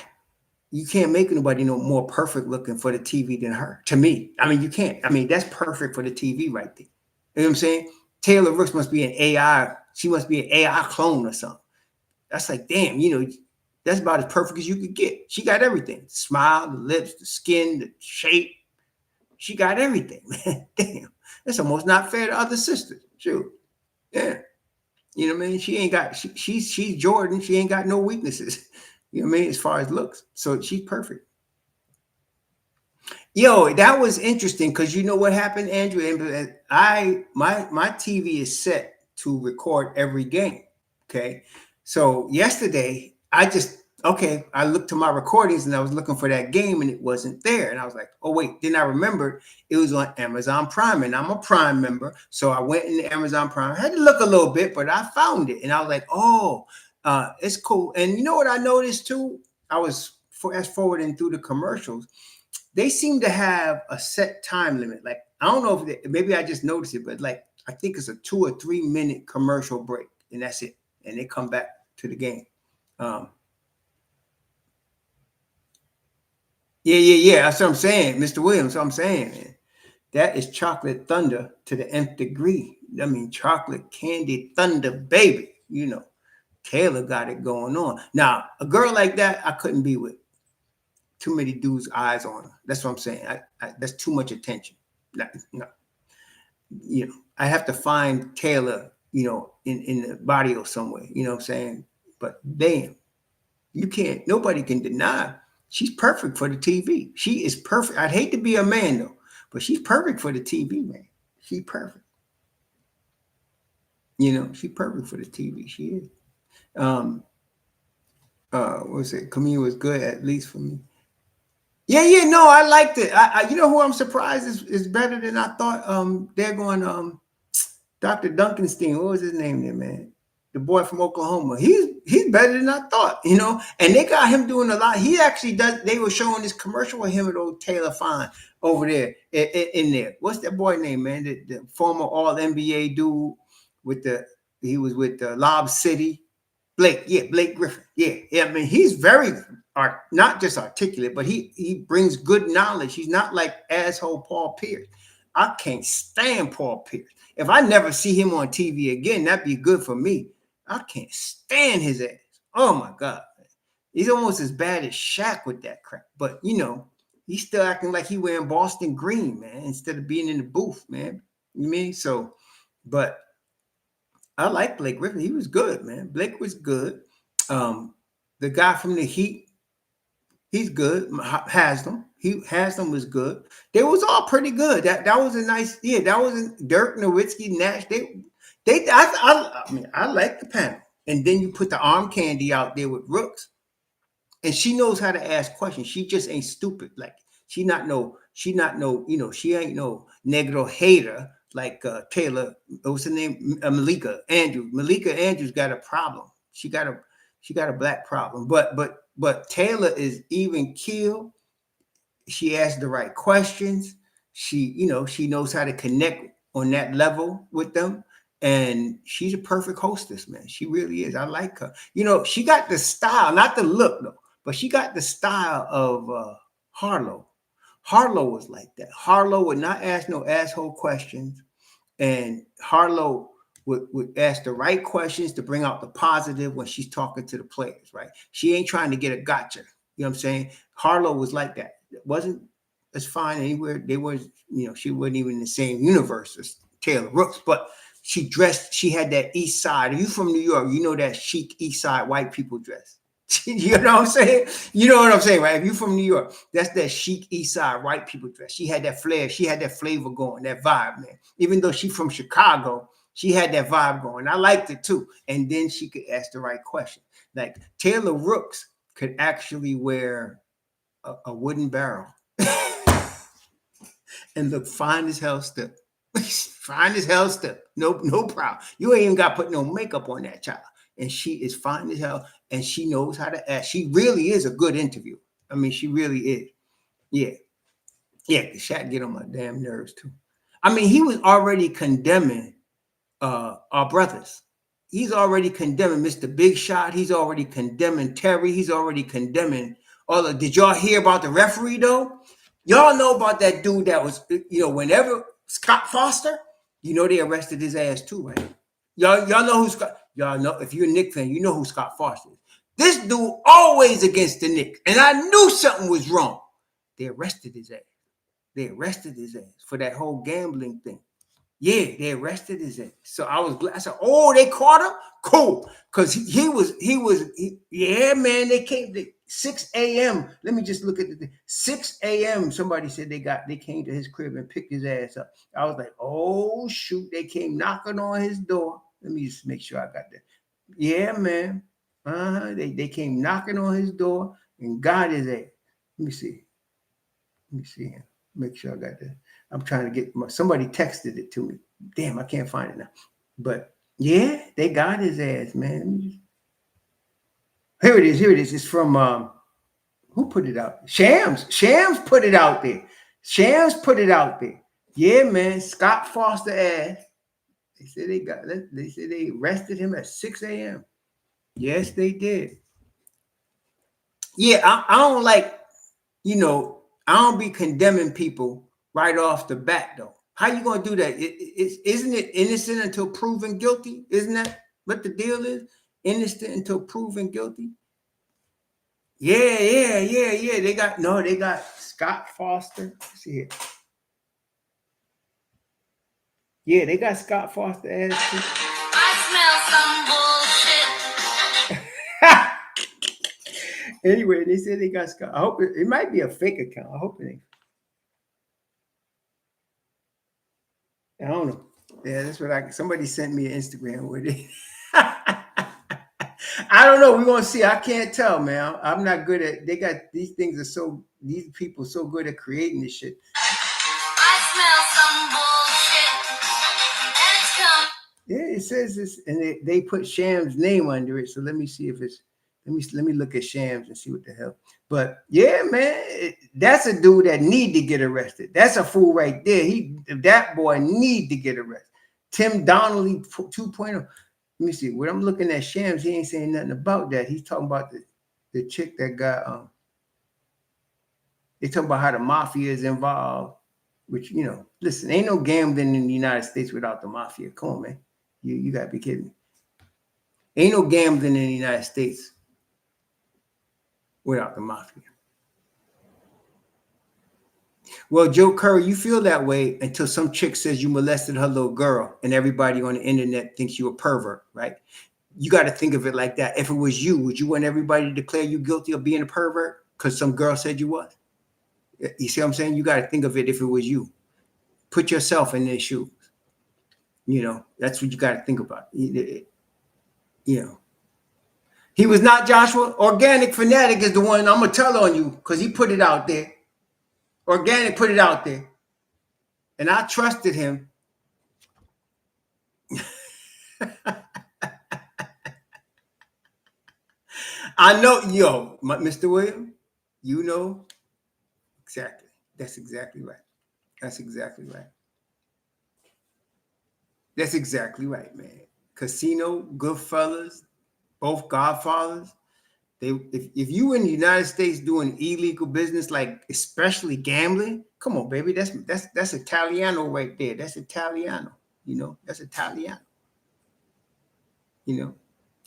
You can't make anybody no more perfect looking for the TV than her. To me, I mean, you can't. I mean, that's perfect for the TV right there. You know what I'm saying? Taylor Rooks must be an AI. She must be an AI clone or something. That's like, damn, that's about as perfect as you could get. She got everything: the smile, the lips, the skin, the shape. She got everything, man. Damn, that's almost not fair to other sisters. Shoot, yeah. You know what I mean? She ain't got. She's Jordan. She ain't got no weaknesses. You know what I mean? As far as looks, so she's perfect. Yo, that was interesting because you know what happened, Andrew? My TV is set to record every game. Okay. So yesterday I looked to my recordings and I was looking for that game and it wasn't there. And I was like, oh wait, then I remembered it was on Amazon Prime and I'm a Prime member. So I went into Amazon Prime. I had to look a little bit, but I found it and I was like, oh, it's cool. And you know what I noticed too? I was fast forwarding through the commercials. They seem to have a set time limit. Like, I don't know if maybe I just noticed it, but like, I think it's a 2 or 3 minute commercial break and that's it. And they come back to the game. Um, yeah. That's what I'm saying, Mr. Williams. What I'm saying, man. That is chocolate thunder to the nth degree. I mean, chocolate candy thunder, baby. Taylor got it going on. Now, a girl like that, I couldn't be with. Too many dudes' eyes on her. That's what I'm saying. That's too much attention. No. I have to find Taylor, in the body or somewhere. You know what I'm saying? But damn, nobody can deny she's perfect for the TV. She is perfect. I'd hate to be a man though, but she's perfect for the TV, man. She's perfect. She's perfect for the TV. She is. What was it? Camille was good, at least for me. Yeah, no, I liked it. You know who I'm surprised is better than I thought. They're going Dr. Duncanstein. What was his name there, man? The boy from Oklahoma. He's better than I thought, And they got him doing a lot. He actually does. They were showing this commercial with him and old Taylor Fine over there in there. What's that boy name, man? The former All NBA dude he was with Lob City. Blake Griffin. Yeah. I mean, he's very not just articulate, but he brings good knowledge. He's not like asshole Paul Pierce. I can't stand Paul Pierce. If I never see him on TV again, that'd be good for me. I can't stand his ass. Oh my God. He's almost as bad as Shaq with that crap. But he's still acting like he wearing Boston green, man, instead of being in the booth, man. You mean? So, but I like Blake Griffin. He was good, man. Blake was good. The guy from the Heat, he's good. Haslam was good. They was all pretty good. That was a nice, that was Dirk Nowitzki, Nash. I like the panel. And then you put the arm candy out there with Rooks, and she knows how to ask questions. She just ain't stupid. Like she ain't no, she ain't no negro hater like Taylor. What's her name? Malika Andrews. Malika Andrews got a problem. She got a black problem. But Taylor is even keel. She asks the right questions. She knows how to connect on that level with them. And she's a perfect hostess, man. She really is. I like her. She got the style, not the look though, but she got the style of Harlow. Harlow was like that. Harlow would not ask no asshole questions. And Harlow would ask the right questions to bring out the positive when she's talking to the players, right? She ain't trying to get a gotcha. You know what I'm saying? Harlow was like that. It wasn't as fine anywhere. They was, she wasn't even in the same universe as Taylor Rooks, but she had that East Side. If you from New York, you know that chic East Side white people dress. You know what I'm saying? You know what I'm saying, right? If you from New York, that's that chic East Side white people dress. She had that flair. She had that flavor going, that vibe, man. Even though she from Chicago, she had that vibe going. I liked it too. And then she could ask the right question. Like Taylor Rooks could actually wear a wooden barrel and look fine as hell still. Fine as hell still. No problem. You ain't even got to put no makeup on that child. And she is fine as hell. And she knows how to ask. She really is a good interviewer. I mean, she really is. Yeah. Shaq get on my damn nerves too. I mean, he was already condemning our brothers. he's already condemning Mr. Big Shot. He's already condemning Terry. He's already condemning all of. Did y'all hear about the referee though? Y'all know about that dude that was, whenever Scott Foster, they arrested his ass too, right? Y'all know who Scott. Y'all know, if you're a Knicks fan, you know who Scott Foster is. This dude always against the Knicks, and I knew something was wrong. They arrested his ass. They arrested his ass for that whole gambling thing. Yeah, they arrested his ass. So I was glad. I said, "Oh, they caught him? Cool." Because he was, yeah, man, they came to 6 a.m. Let me just look at the thing. 6 a.m. Somebody said they came to his crib and picked his ass up. I was like, oh, shoot. They came knocking on his door. Let me just make sure I got that. Yeah, man. They came knocking on his door and got his ass. Let me see. Let me see him. Make sure I got that. I'm trying to get somebody texted it to me. Damn, I can't find it now. But yeah, they got his ass, man. Here it is. Here it is. It's from who put it out? Shams. Shams put it out there. Shams put it out there. Yeah, man. Scott Foster ass. They said they arrested him at 6 a.m. Yes, they did. Yeah, I don't like, I don't be condemning people right off the bat, though. How you going to do that? Isn't it innocent until proven guilty? Isn't that what the deal is? Innocent until proven guilty? Yeah. They got Scott Foster. Let's see here. Yeah, they got Scott Foster ass too. I smell some bullshit. Anyway, they said they got Scott. I hope it might be a fake account. I hope it ain't. I don't know. Yeah, that's what somebody sent me an Instagram with it. I don't know. We're gonna see. I can't tell, man. I'm not good at. They got these things these people so good at creating this shit. I smell some bullshit. Yeah, it says this, and they put Sham's name under it. So let me see if it's. Let me look at Shams and see what the hell. But yeah, man, that's a dude that need to get arrested. That's a fool right there. That boy need to get arrested. Tim Donnelly 2.0. Let me see. When I'm looking at Shams, he ain't saying nothing about that. He's talking about the chick that got they talking about how the mafia is involved, which, listen, ain't no gambling in the United States without the mafia. Come on, man. You gotta be kidding me. Ain't no gambling in the United States without the mafia. Well, Joe Curry, you feel that way until some chick says you molested her little girl and everybody on the internet thinks you a pervert, right? You got to think of it like that. If it was you, would you want everybody to declare you guilty of being a pervert because some girl said you was? You see what I'm saying? You got to think of it if it was you. Put yourself in their shoes. That's what you got to think about. He was not Joshua. Organic Fanatic is the one I'm going to tell on you because he put it out there. Organic put it out there. And I trusted him. I know, Mr. William, you know exactly. That's exactly right. That's exactly right. That's exactly right, man. Casino, Goodfellas, both Godfathers. If you in the United States doing illegal business, like especially gambling, come on, baby, that's Italiano right there. That's Italiano. That's Italiano.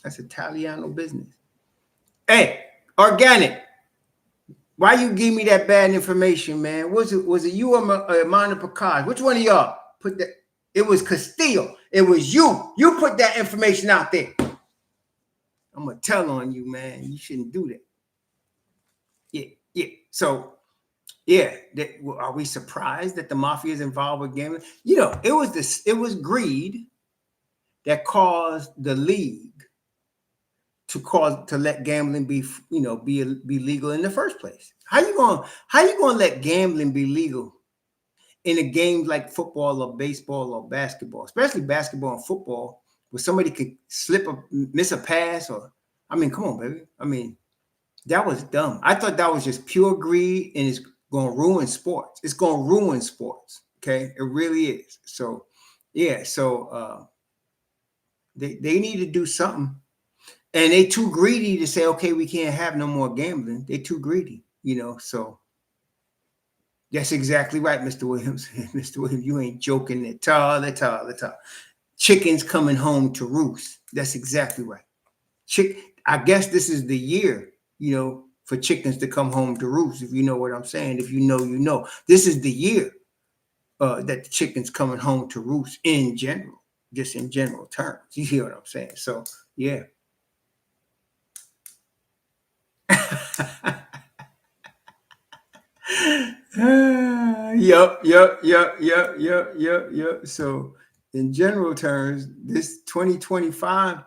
That's Italiano business. Hey, Organic, why you give me that bad information, man? Was it you or Monica Picard? Which one of y'all put that? It was Castillo. It was you. You put that information out there. I'm gonna tell on you, man. You shouldn't do that. Yeah. So, yeah. Are we surprised that the mafia is involved with gambling? It was greed that caused the league to let gambling be legal in the first place. How you gonna let gambling be legal in a game like football or baseball or basketball, especially basketball and football, where somebody could miss a pass come on, baby. That was dumb. I thought that was just pure greed, and it's gonna ruin sports. It's gonna ruin sports. Okay, it really is. So, yeah. So They need to do something. And they too greedy to say, okay, we can't have no more gambling. They too greedy, so that's exactly right, Mr. Williams. Mr. Williams, you ain't joking at all, at all, at all. Chickens coming home to roost. That's exactly right. I guess this is the year, for chickens to come home to roost, if you know what I'm saying. If you know, you know. This is the year that the chicken's coming home to roost in general, just in general terms. You hear what I'm saying? So, yeah. Yep. So, in general terms, this 2025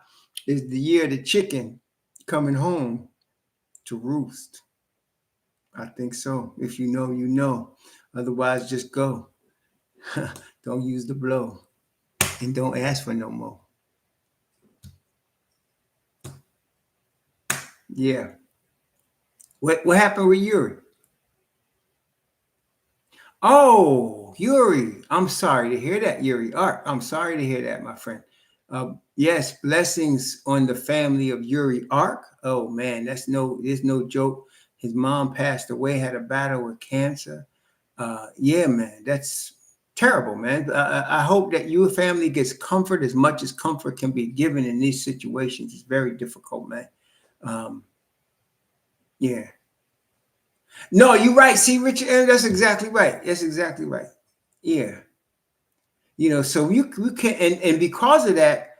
is the year the chicken coming home to roost. I think so. If you know, you know. Otherwise, just go. Don't use the blow, and don't ask for no more. Yeah. What happened with Yuri? Oh, Yuri. I'm sorry to hear that, Yuri. Art. I'm sorry to hear that, my friend. Yes, blessings on the family of Yuri Ark. Oh man, there's no joke. His mom passed away, had a battle with cancer. Yeah, man, that's terrible, man. I hope that your family gets comfort as much as comfort can be given in these situations. It's very difficult, man. Um, yeah. No, you're right. See, Richard, that's exactly right. That's exactly right. Yeah. So you can, and because of that,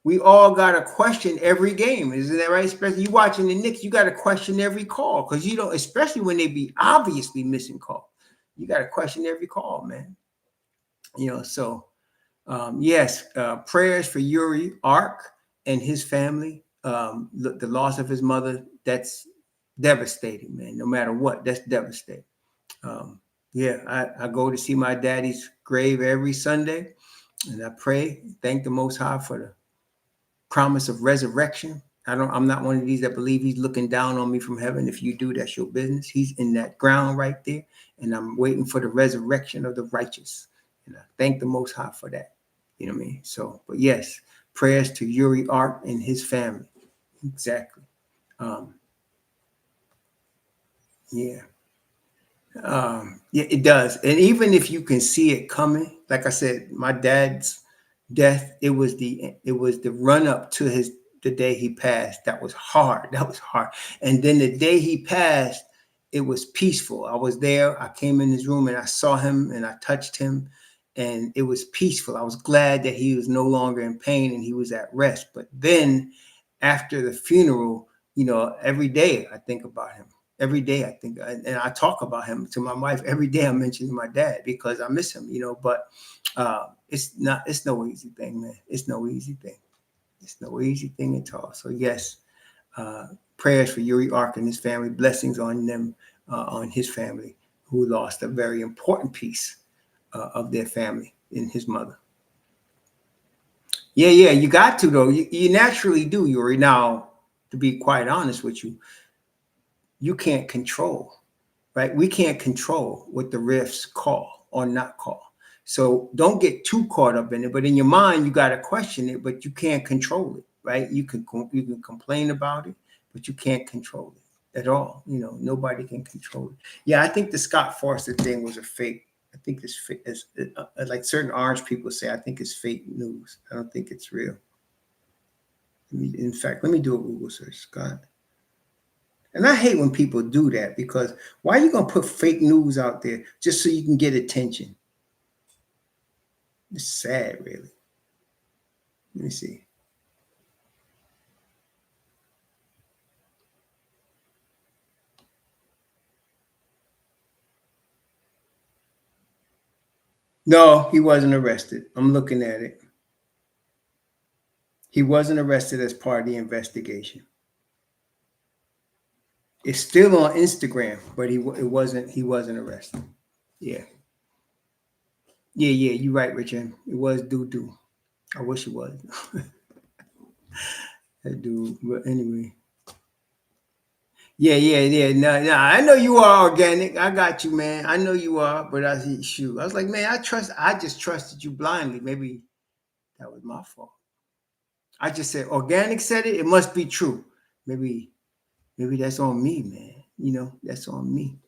we all got to question every game. Isn't that right? Especially you watching the Knicks, you got to question every call because you don't, especially when they be obviously missing call. You got to question every call, man. So yes, prayers for Yuri Ark and his family. The loss of his mother, that's devastating, man. No matter what, that's devastating. Yeah, I go to see my daddy's grave every Sunday, and I pray, thank the Most High for the promise of resurrection. I'm not one of these that believe he's looking down on me from heaven. If you do, that's your business. He's in that ground right there, and I'm waiting for the resurrection of the righteous. And I thank the Most High for that. You know what I mean? So, but yes, prayers to Yuri Art and his family. Exactly. Yeah. Yeah, it does. And even if you can see it coming, like I said, my dad's death, it was the run up to the day he passed. That was hard. That was hard. And then the day he passed, it was peaceful. I was there. I came in his room and I saw him and I touched him, and it was peaceful. I was glad that he was no longer in pain and he was at rest. But then after the funeral, every day I think about him. Every day I think, and I talk about him to my wife every day. I'm mentioning my dad because I miss him, but it's no easy thing, man. It's no easy thing. It's no easy thing at all. So yes, prayers for Yuri Ark and his family, blessings on them, on his family who lost a very important piece of their family in his mother. Yeah, you got to though. You naturally do, Yuri. Now, to be quite honest with you, you can't control, right? We can't control what the refs call or not call. So don't get too caught up in it. But in your mind, you got to question it, but you can't control it, right? You can complain about it, but you can't control it at all. Nobody can control it. Yeah, I think the Scott Forster thing was a fake. I think it's fake. Like certain orange people say, I think it's fake news. I don't think it's real. In fact, let me do a Google search, Scott. And I hate when people do that because why are you going to put fake news out there just so you can get attention? It's sad, really. Let me see. No, he wasn't arrested. I'm looking at it. He wasn't arrested as part of the investigation. It's still on Instagram, but he wasn't arrested. Yeah. Yeah, you're right, Richard. It was doo-doo. I wish it was. That dude, but anyway. Yeah. No. I know you are organic. I got you, man. I know you are, but I was like, man, I just trusted you blindly. Maybe that was my fault. I just said organic said it. It must be true. Maybe that's on me, man. That's on me.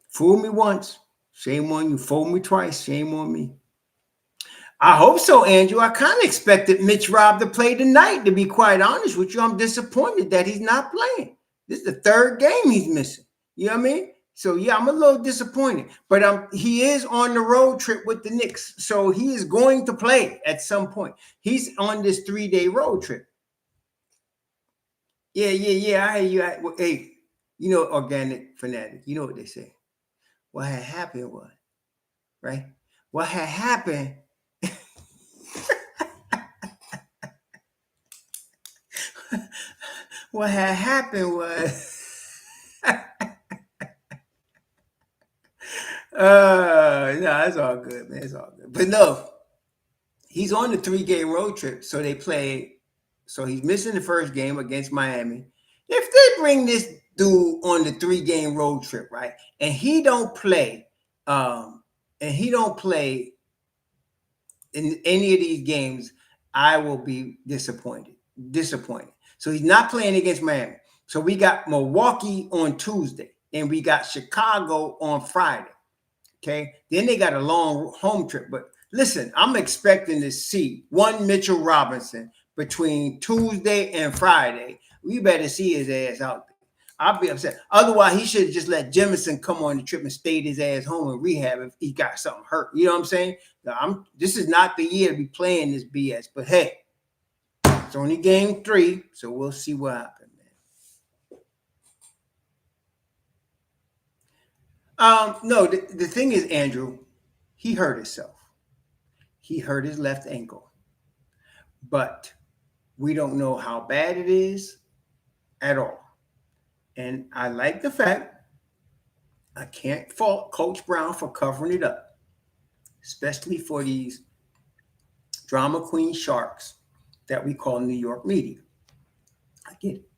Fool me once, shame on you. Fool me twice, shame on me. I hope so, Andrew. I kind of expected Mitch Rob to play tonight, to be quite honest with you. I'm disappointed that he's not playing. This is the third game he's missing. You know what I mean? So, yeah, I'm a little disappointed. But he is on the road trip with the Knicks. So he is going to play at some point. He's on this 3-day road trip. Yeah. I hear you. Hey, organic fanatic. You know what they say. What had happened was, right? What had happened what had happened was no, it's all good, man. It's all good. But no, he's on the 3-game road trip. So he's missing the first game against Miami. If they bring this dude on the 3-game road trip, right, and he don't play in any of these games, I will be disappointed. So he's not playing against Miami. So we got Milwaukee on Tuesday, and we got Chicago on Friday. Okay. Then they got a long home trip. But listen, I'm expecting to see one Mitchell Robinson between Tuesday and Friday. We better see his ass out there. I'll be upset. Otherwise, he should have just let Jemison come on the trip and stayed his ass home and rehab if he got something hurt. You know what I'm saying? This is not the year to be playing this BS. But hey, it's only game 3, so we'll see what happens, man. No, the thing is, Andrew, he hurt himself. He hurt his left ankle. But we don't know how bad it is at all. And I like the fact I can't fault Coach Brown for covering it up, especially for these drama queen sharks that we call New York media. I get it.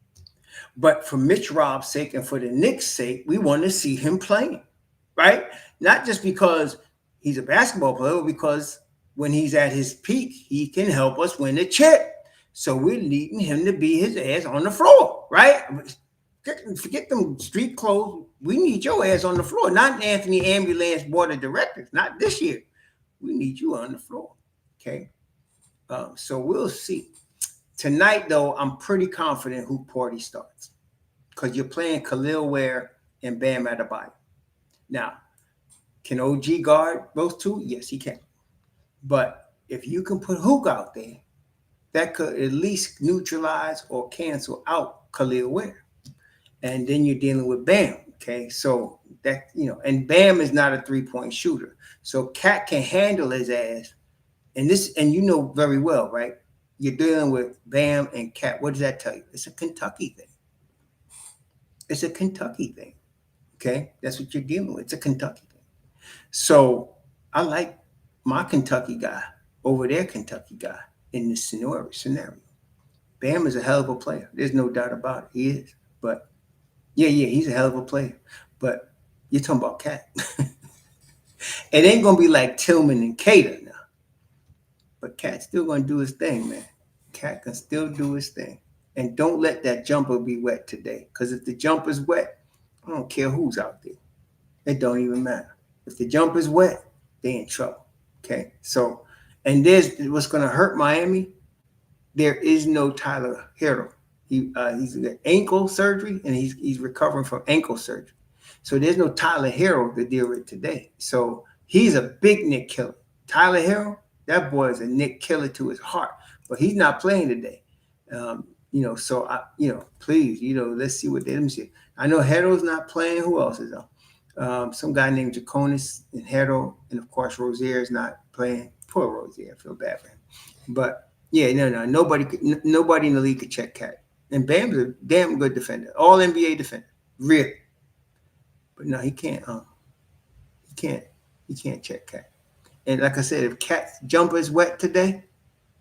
But for Mitch Rob's sake and for the Knicks' sake, we want to see him playing, right? Not just because he's a basketball player, but because when he's at his peak, he can help us win the chip. So we're needing him to be his ass on the floor, right? Forget them street clothes. We need your ass on the floor, not Anthony Ambulance Board of Directors, not this year. We need you on the floor, okay? So we'll see. Tonight, though, I'm pretty confident who Porty starts because you're playing Khalil Ware and Bam Adebayo. Now, can OG guard those two? Yes, he can. But if you can put Hook out there, that could at least neutralize or cancel out Khalil Ware. And then you're dealing with Bam, okay? So that, and Bam is not a 3-point shooter. So Cat can handle his ass. And you know very well, right? You're dealing with Bam and Cat. What does that tell you? It's a Kentucky thing. It's a Kentucky thing, okay? That's what you're dealing with. It's a Kentucky thing. So I like my Kentucky guy over their Kentucky guy in this scenario. Bam is a hell of a player. There's no doubt about it. He is. But, yeah, he's a hell of a player. But you're talking about Cat. It ain't going to be like Tillman and Cater now. But Cat's still going to do his thing, man. Cat can still do his thing. And don't let that jumper be wet today. Because if the jumper's wet, I don't care who's out there. It don't even matter. If the jumper's wet, they in trouble. Okay? So, and there's what's going to hurt Miami. There is no Tyler Hero. He's got ankle surgery, and he's recovering from ankle surgery. So there's no Tyler Hero to deal with today. So he's a big Nick killer. Tyler Hero, that boy is a Nick killer to his heart. But he's not playing today. So please, let's see what they let me see. I know Hero's not playing. Who else is on? Some guy named Jaconis and Hero, and of course Rozier is not playing. Poor Rozier, I feel bad for him. But yeah, no, nobody in the league could check Cat. And Bam's a damn good defender, all NBA defender, really. But no, he can't. He can't check Cat. And like I said, if Cat's jumper is wet today,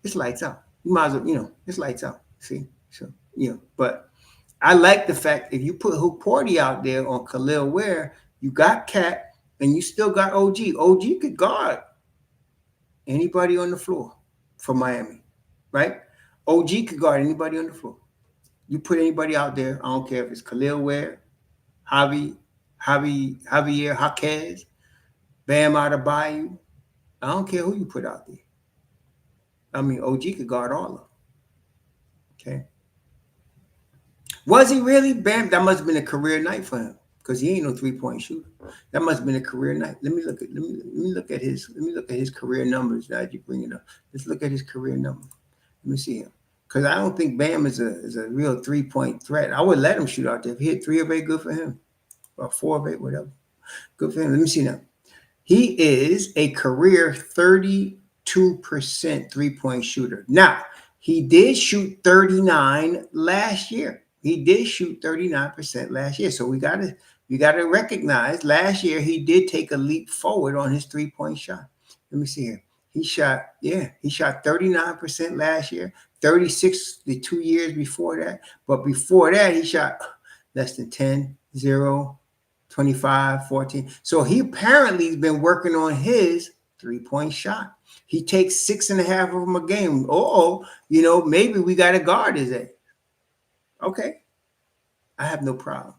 it's lights out. You might as well, it's lights out. See, so but I like the fact if you put Hook Porty out there on Khalil Ware, you got Cat and you still got OG. OG could guard anybody on the floor for Miami, right? OG could guard anybody on the floor. You put anybody out there, I don't care if it's Khalil Ware, Javier Jaquez, Bam Adebayo. I don't care who you put out there. I mean, OG could guard all of them. Okay. Was he really? Bam, that must have been a career night for him because he ain't no 3-point shooter. That must have been a career night. Let me look at his career numbers. Now that you bring it up, let's look at his career numbers. Let me see him because I don't think Bam is a real 3-point threat. I would let him shoot out there. If he hit 3 of 8, good for him. Or 4 of 8, whatever. Good for him. Let me see now. He is a career 32% 3-point shooter. Now, he did shoot 39 last year. He did shoot 39% last year. So we gotta recognize last year he did take a leap forward on his 3-point shot. Let me see here. He shot 39% last year, 36 the 2 years before that. But before that, he shot less than 10, 0, 25, 14. So he apparently has been working on his 3-point shot. He takes 6.5 of them a game. Maybe we got to guard his A. Okay. I have no problem.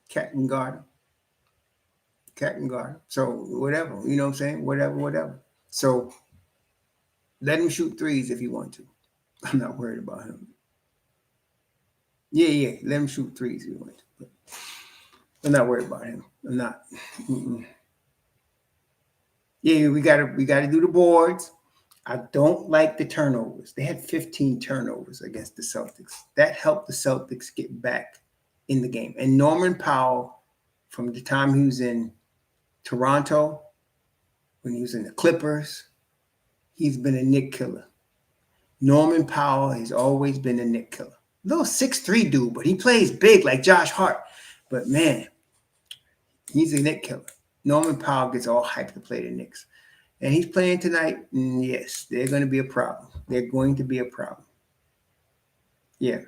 Cat can guard him. So whatever, you know what I'm saying? Whatever. So let him shoot threes if he wants to. I'm not worried about him. Yeah. Let him shoot threes if he wants to. I'm not worried about him. I'm not. Yeah, we gotta do the boards. I don't like the turnovers. They had 15 turnovers against the Celtics. That helped the Celtics get back in the game. And Norman Powell, from the time he was in Toronto, when he was in the Clippers, he's been a Knick killer. Norman Powell has always been a Knick killer. Little 6'3" dude, but he plays big like Josh Hart. But man, he's a Knick killer. Norman Powell gets all hyped to play the Knicks. And he's playing tonight. Yes, they're going to be a problem. They're going to be a problem. Yeah.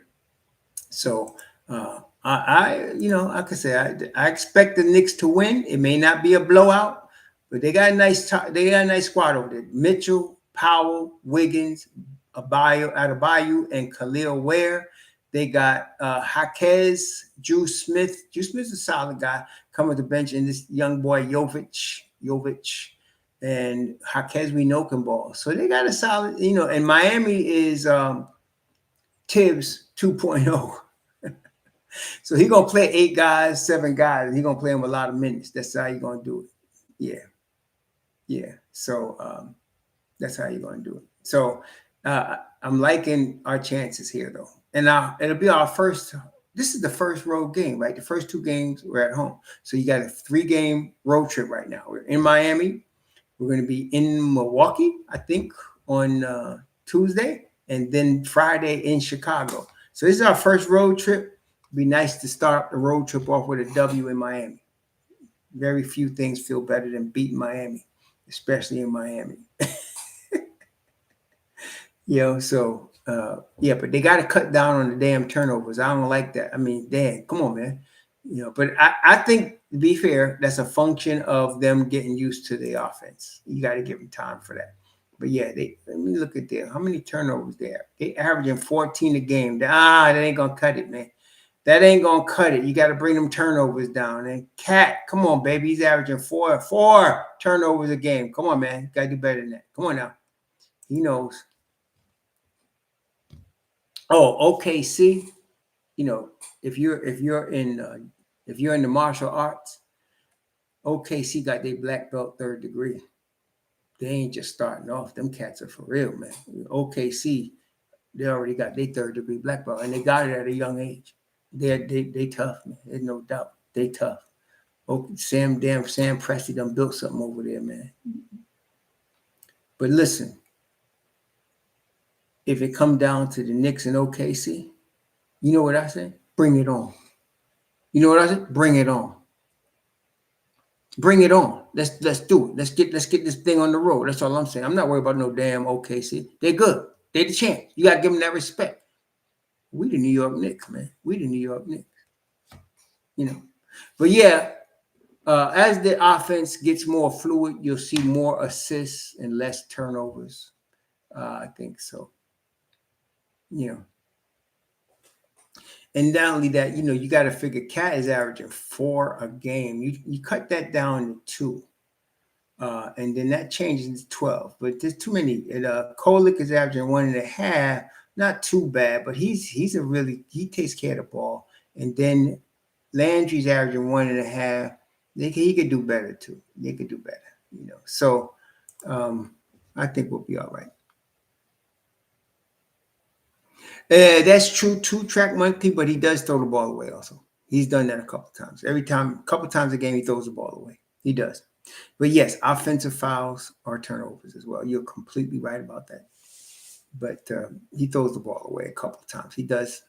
So, like I said, I expect the Knicks to win. It may not be a blowout, but they got a nice squad over there. Mitchell, Powell, Wiggins, Adebayo, and Khalil Ware. They got Jaquez, Drew Smith. Drew Smith's a solid guy coming to the bench, and this young boy Jovic, and Jaquez we know can ball. So they got a solid, and Miami is Thibs 2.0. So he's going to play 8 guys, 7 guys, and he's going to play them a lot of minutes. That's how you're going to do it. Yeah. So that's how you're going to do it. So I'm liking our chances here, though. And it'll be our first. This is the first road game, right? The first 2 games we're at home. So you got a 3-game road trip right now. We're in Miami. We're going to be in Milwaukee, I think, on Tuesday, and then Friday in Chicago. So this is our first road trip. It'd be nice to start the road trip off with a W in Miami. Very few things feel better than beating Miami, especially in Miami. But they got to cut down on the damn turnovers. I don't like that. I mean, damn, come on, man. But I think, to be fair, that's a function of them getting used to the offense. You got to give them time for that. But yeah, let me look at how many turnovers they have. They averaging 14 a game. That ain't gonna cut it, man. That ain't gonna cut it. You got to bring them turnovers down. And Cat, come on, baby, he's averaging four turnovers a game. Come on, man, got to do better than that. Come on now, he knows. Oh, OKC. If you're in the martial arts, OKC got their black belt 3rd degree. They ain't just starting off. Them cats are for real, man. OKC, they already got their 3rd degree black belt, and they got it at a young age. They tough, man. There's no doubt. They tough. Sam Presti done built something over there, man. But listen, if it come down to the Knicks and OKC, you know what I say? Bring it on. You know what I say? Bring it on. Bring it on. Let's do it. Let's get this thing on the road. That's all I'm saying. I'm not worried about no damn OKC. They're good. They're the champ. You got to give them that respect. We the New York Knicks, man. We the New York Knicks. But yeah, as the offense gets more fluid, you'll see more assists and less turnovers. I think so. You know, and not only that, you got to figure Cat is averaging 4 a game. You cut that down to 2. And then that changes to 12. But there's too many. And Kolick is averaging 1.5. Not too bad, but he takes care of the ball. And then Landry's averaging 1.5. He could do better too. They could do better, So I think we'll be all right. That's true. 2-track monkey, but he does throw the ball away also. He's done that a couple times. A couple times a game, he throws the ball away. He does. But yes, offensive fouls are turnovers as well. You're completely right about that. But he throws the ball away a couple of times. He does.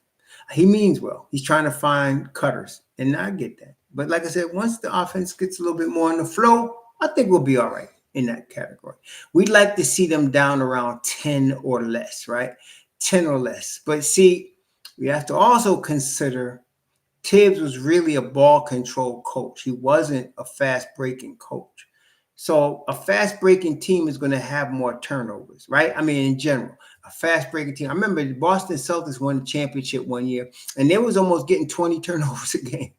He means well. He's trying to find cutters, and I get that. But like I said, once the offense gets a little bit more in the flow, I think we'll be all right in that category. We'd like to see them down around 10 or less, right? 10 or less. But see, we have to also consider Thibs was really a ball control coach. He wasn't a fast breaking coach. So a fast breaking team is going to have more turnovers, right? I mean, in general, a fast breaking team. I remember the Boston Celtics won the championship one year, and they was almost getting 20 turnovers a game.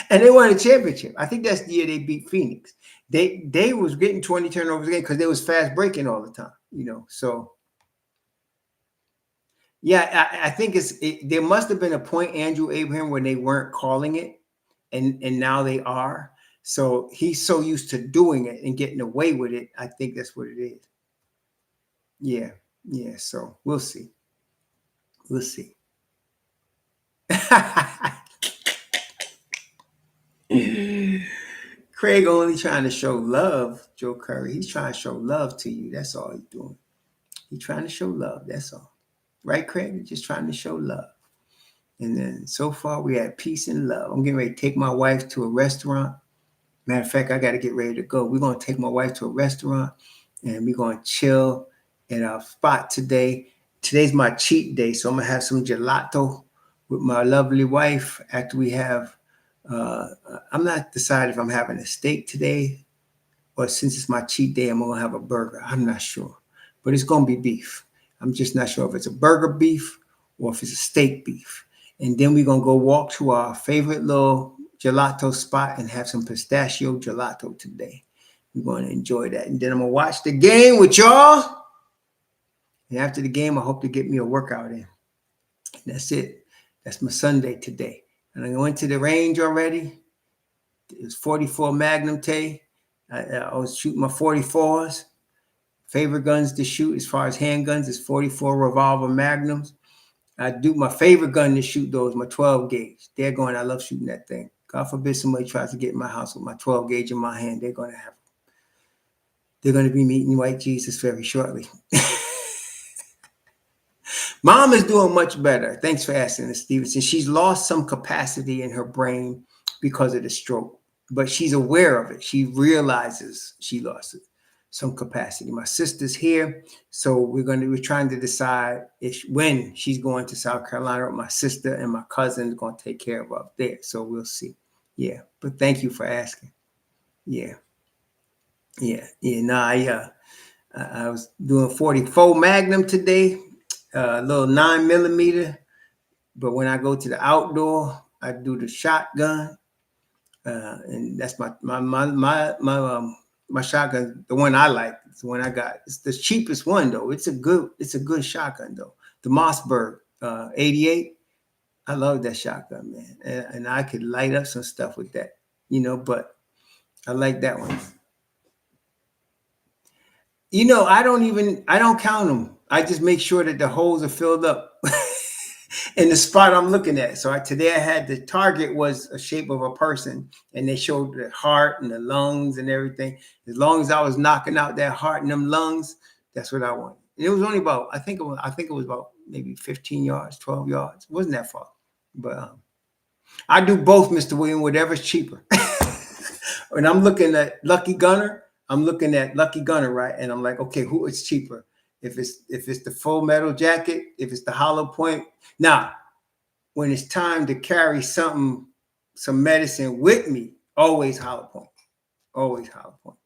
And they won the championship. I think that's the year they beat Phoenix. They was getting 20 turnovers a game because they was fast breaking all the time, So yeah, I think there must have been a point, Andrew Abraham, when they weren't calling it, and now they are. So he's so used to doing it and getting away with it. I think that's what it is. Yeah. So we'll see. We'll see. Craig only trying to show love, Joe Curry. He's trying to show love to you. That's all he's doing. He's trying to show love. That's all. Right, Craig? He's just trying to show love. And then so far we had peace and love. I'm getting ready to take my wife to a restaurant. Matter of fact, I got to get ready to go. We're going to take my wife to a restaurant and we're going to chill at our spot today. Today's my cheat day, so I'm going to have some gelato with my lovely wife after we have, I'm not decided if I'm having a steak today or since it's my cheat day, I'm going to have a burger. I'm not sure, but it's going to be beef. I'm just not sure if it's a burger beef or if it's a steak beef. And then we're going to go walk to our favorite little gelato spot and have some pistachio gelato today. We're going to enjoy that. And then I'm going to watch the game with y'all. And after the game, I hope to get me a workout in. And that's it. That's my Sunday today. And I went to the range already. It was 44 Magnum Tay. I was shooting my 44s. Favorite guns to shoot as far as handguns is 44 revolver Magnums. I do my favorite gun to shoot those, my 12 gauge. They're going, I love shooting that thing. God forbid somebody tries to get in my house with my 12 gauge in my hand. They're going to be meeting white Jesus very shortly. Mom is doing much better. Thanks for asking, Stevenson. She's lost some capacity in her brain because of the stroke, but she's aware of it. She realizes she lost it. Some capacity. My sister's here, so we're trying to decide when she's going to South Carolina with my sister, and my cousin is going to take care of her up there. So we'll see. Yeah, but thank you for asking. Yeah. No, I was doing 44 Magnum today, a little 9mm. But when I go to the outdoor, I do the shotgun, and that's my shotgun, the one I like. It's the one I got. It's the cheapest one though. It's a good shotgun though. The Mossberg 88. I love that shotgun, man. And I could light up some stuff with that, but I like that one. I don't count them. I just make sure that the holes are filled up in the spot I'm looking at. So today I had the target was a shape of a person, and they showed the heart and the lungs and everything. As long as I was knocking out that heart and them lungs, that's what I wanted. And it was only about, I think it was about maybe 15 yards, 12 yards. It wasn't that far. But I do both, Mr. William, whatever's cheaper. When I'm looking at Lucky Gunner, I'm looking at Lucky Gunner, right? And I'm like, okay, who is cheaper? If it's the full metal jacket, if it's the hollow point. Now, when it's time to carry some medicine with me, always hollow point. Always hollow point.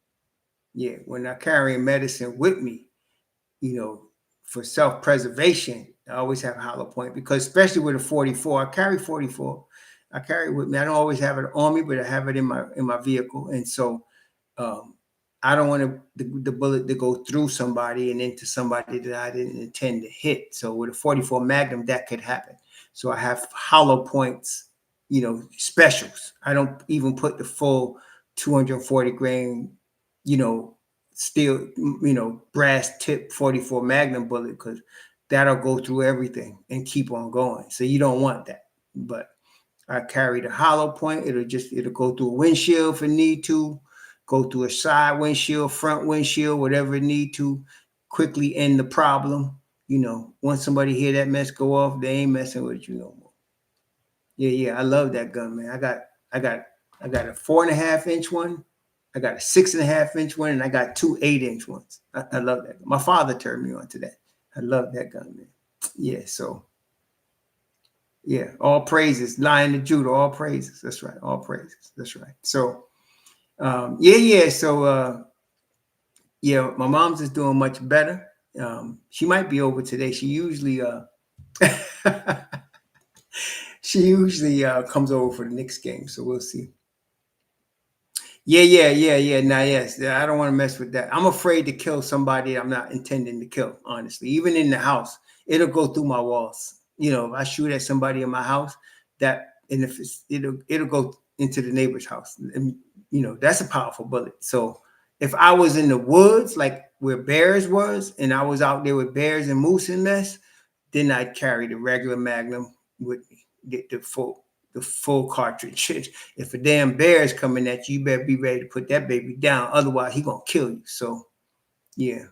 Yeah, when I'm carrying medicine with me, for self-preservation, I always have a hollow point, because especially with a 44, I carry 44. I carry it with me. I don't always have it on me, but I have it in my vehicle. And so I don't want the bullet to go through somebody and into somebody that I didn't intend to hit. So with a 44 Magnum, that could happen. So I have hollow points, specials. I don't even put the full 240 grain, steel, brass tip 44 Magnum bullet, because that'll go through everything and keep on going. So you don't want that. But I carry the hollow point. It'll go through a windshield if it need to, go through a side windshield, front windshield, whatever it need to, quickly end the problem. Once somebody hear that mess go off, they ain't messing with you no more. Yeah. I love that gun, man. I got a 4.5 inch one. I got a 6.5 inch one, and I got 2 8-inch ones. I love that. My father turned me on to that. I love that gun, man. Yeah. So yeah, all praises, Lion of Judah, all praises. That's right. All praises. That's right. So yeah. So yeah, my mom's is doing much better. She might be over today. She usually comes over for the Knicks game, so we'll see. Yeah. Now, yes, I don't want to mess with that. I'm afraid to kill somebody I'm not intending to kill, honestly. Even in the house, it'll go through my walls. If I shoot at somebody in my house, it'll go into the neighbor's house. And, that's a powerful bullet. So if I was in the woods, like where bears was, and I was out there with bears and moose and mess, then I'd carry the regular Magnum with me, get the full cartridge. If a damn bear is coming at you, you better be ready to put that baby down. Otherwise, he gonna kill you. So, yeah,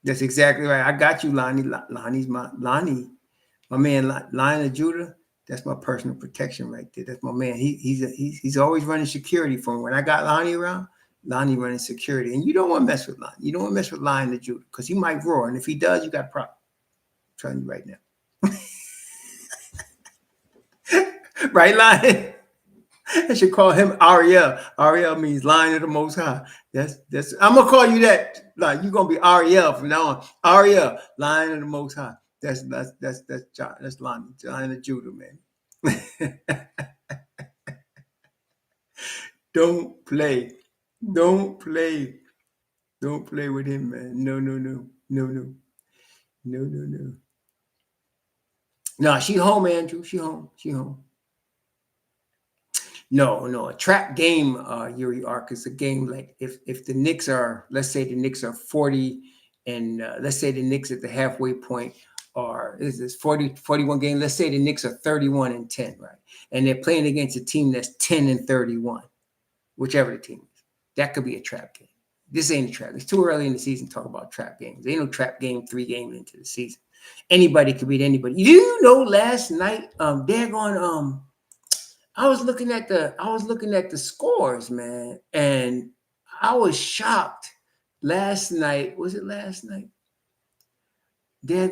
that's exactly right. I got you, Lonnie. Lonnie, my man, Lion of Judah. That's my personal protection right there. That's my man. He's always running security for me. When I got Lonnie around, Lonnie running security, and you don't want to mess with Lonnie. You don't want to mess with Lion of Judah, because he might roar, and if he does, you got a problem. I'm telling you right now. Right, Lion? I should call him Ariel. Ariel means Lion of the Most High. That's. I'm gonna call you that. Like, you're gonna be Ariel from now on. Ariel, Lion of the Most High. That's Lion of Judah, man. Don't play with him, man. No. No, she home, Andrew. She home. No. A trap game, Yuri Ark, is a game like if the Knicks are, let's say the Knicks are 40, and let's say the Knicks at the halfway point are, is this 41 game? Let's say the Knicks are 31-10, right? And they're playing against a team that's 10-31, whichever the team is. That could be a trap game. This ain't a trap. It's too early in the season to talk about trap games. There ain't no trap game 3 games into the season. Anybody could beat anybody. You know, last night, I was looking at the scores, man, and I was shocked last night. Was it last night? The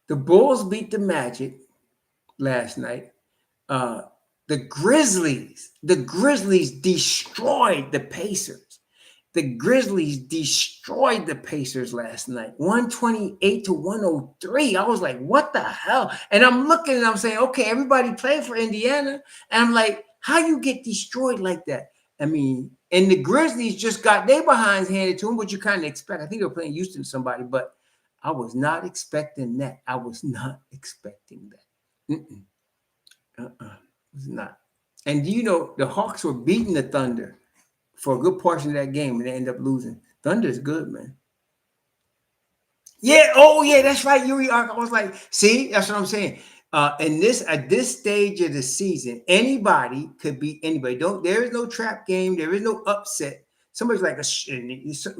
Bulls beat the Magic last night. The Grizzlies destroyed the Pacers. The Grizzlies destroyed the Pacers last night, 128-103. I was like, what the hell? And I'm looking and I'm saying, okay, everybody played for Indiana. And I'm like, how you get destroyed like that? I mean, and the Grizzlies just got their behinds handed to them, which you kind of expect. I think they were playing Houston somebody, but I was not expecting that. I was not expecting that. Was not. And the Hawks were beating the Thunder for a good portion of that game, and they end up losing. Thunder's good, man. Yeah. Oh, yeah. That's right. Yuri Ark. I was like, see, that's what I'm saying. At this stage of the season, anybody could beat anybody. There is no trap game. There is no upset. Somebody's like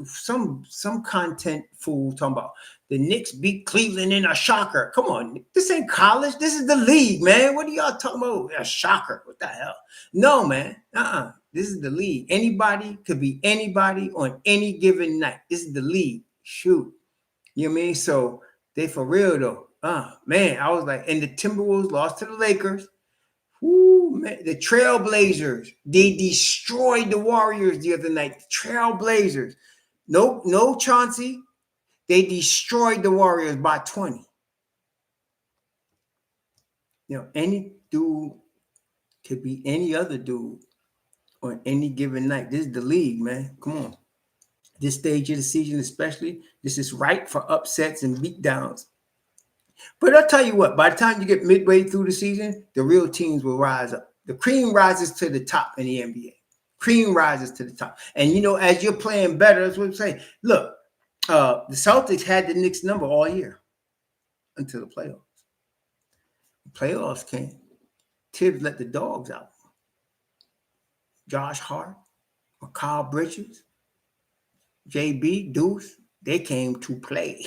some content fool talking about the Knicks beat Cleveland in a shocker. Come on, this ain't college. This is the league, man. What are y'all talking about? A shocker? What the hell? No, man. This is the league. Anybody could be anybody on any given night. This is the league. Shoot. You know what I mean? So they for real though. Man, I was like, and the Timberwolves lost to the Lakers. Woo, man. The Trailblazers, they destroyed the Warriors the other night. The Trailblazers. No Chauncey. They destroyed the Warriors by 20. Any dude could be any other dude on any given night. This is the league, man. Come on. This stage of the season, especially, this is ripe for upsets and beatdowns. But I'll tell you what, by the time you get midway through the season, the real teams will rise up. The cream rises to the top in the NBA. Cream rises to the top. And, as you're playing better, that's what I'm saying. Look, the Celtics had the Knicks number all year until the playoffs. The playoffs came. Thibs let the dogs out. Josh Hart, Mikal Bridges, JB, Deuce, they came to play.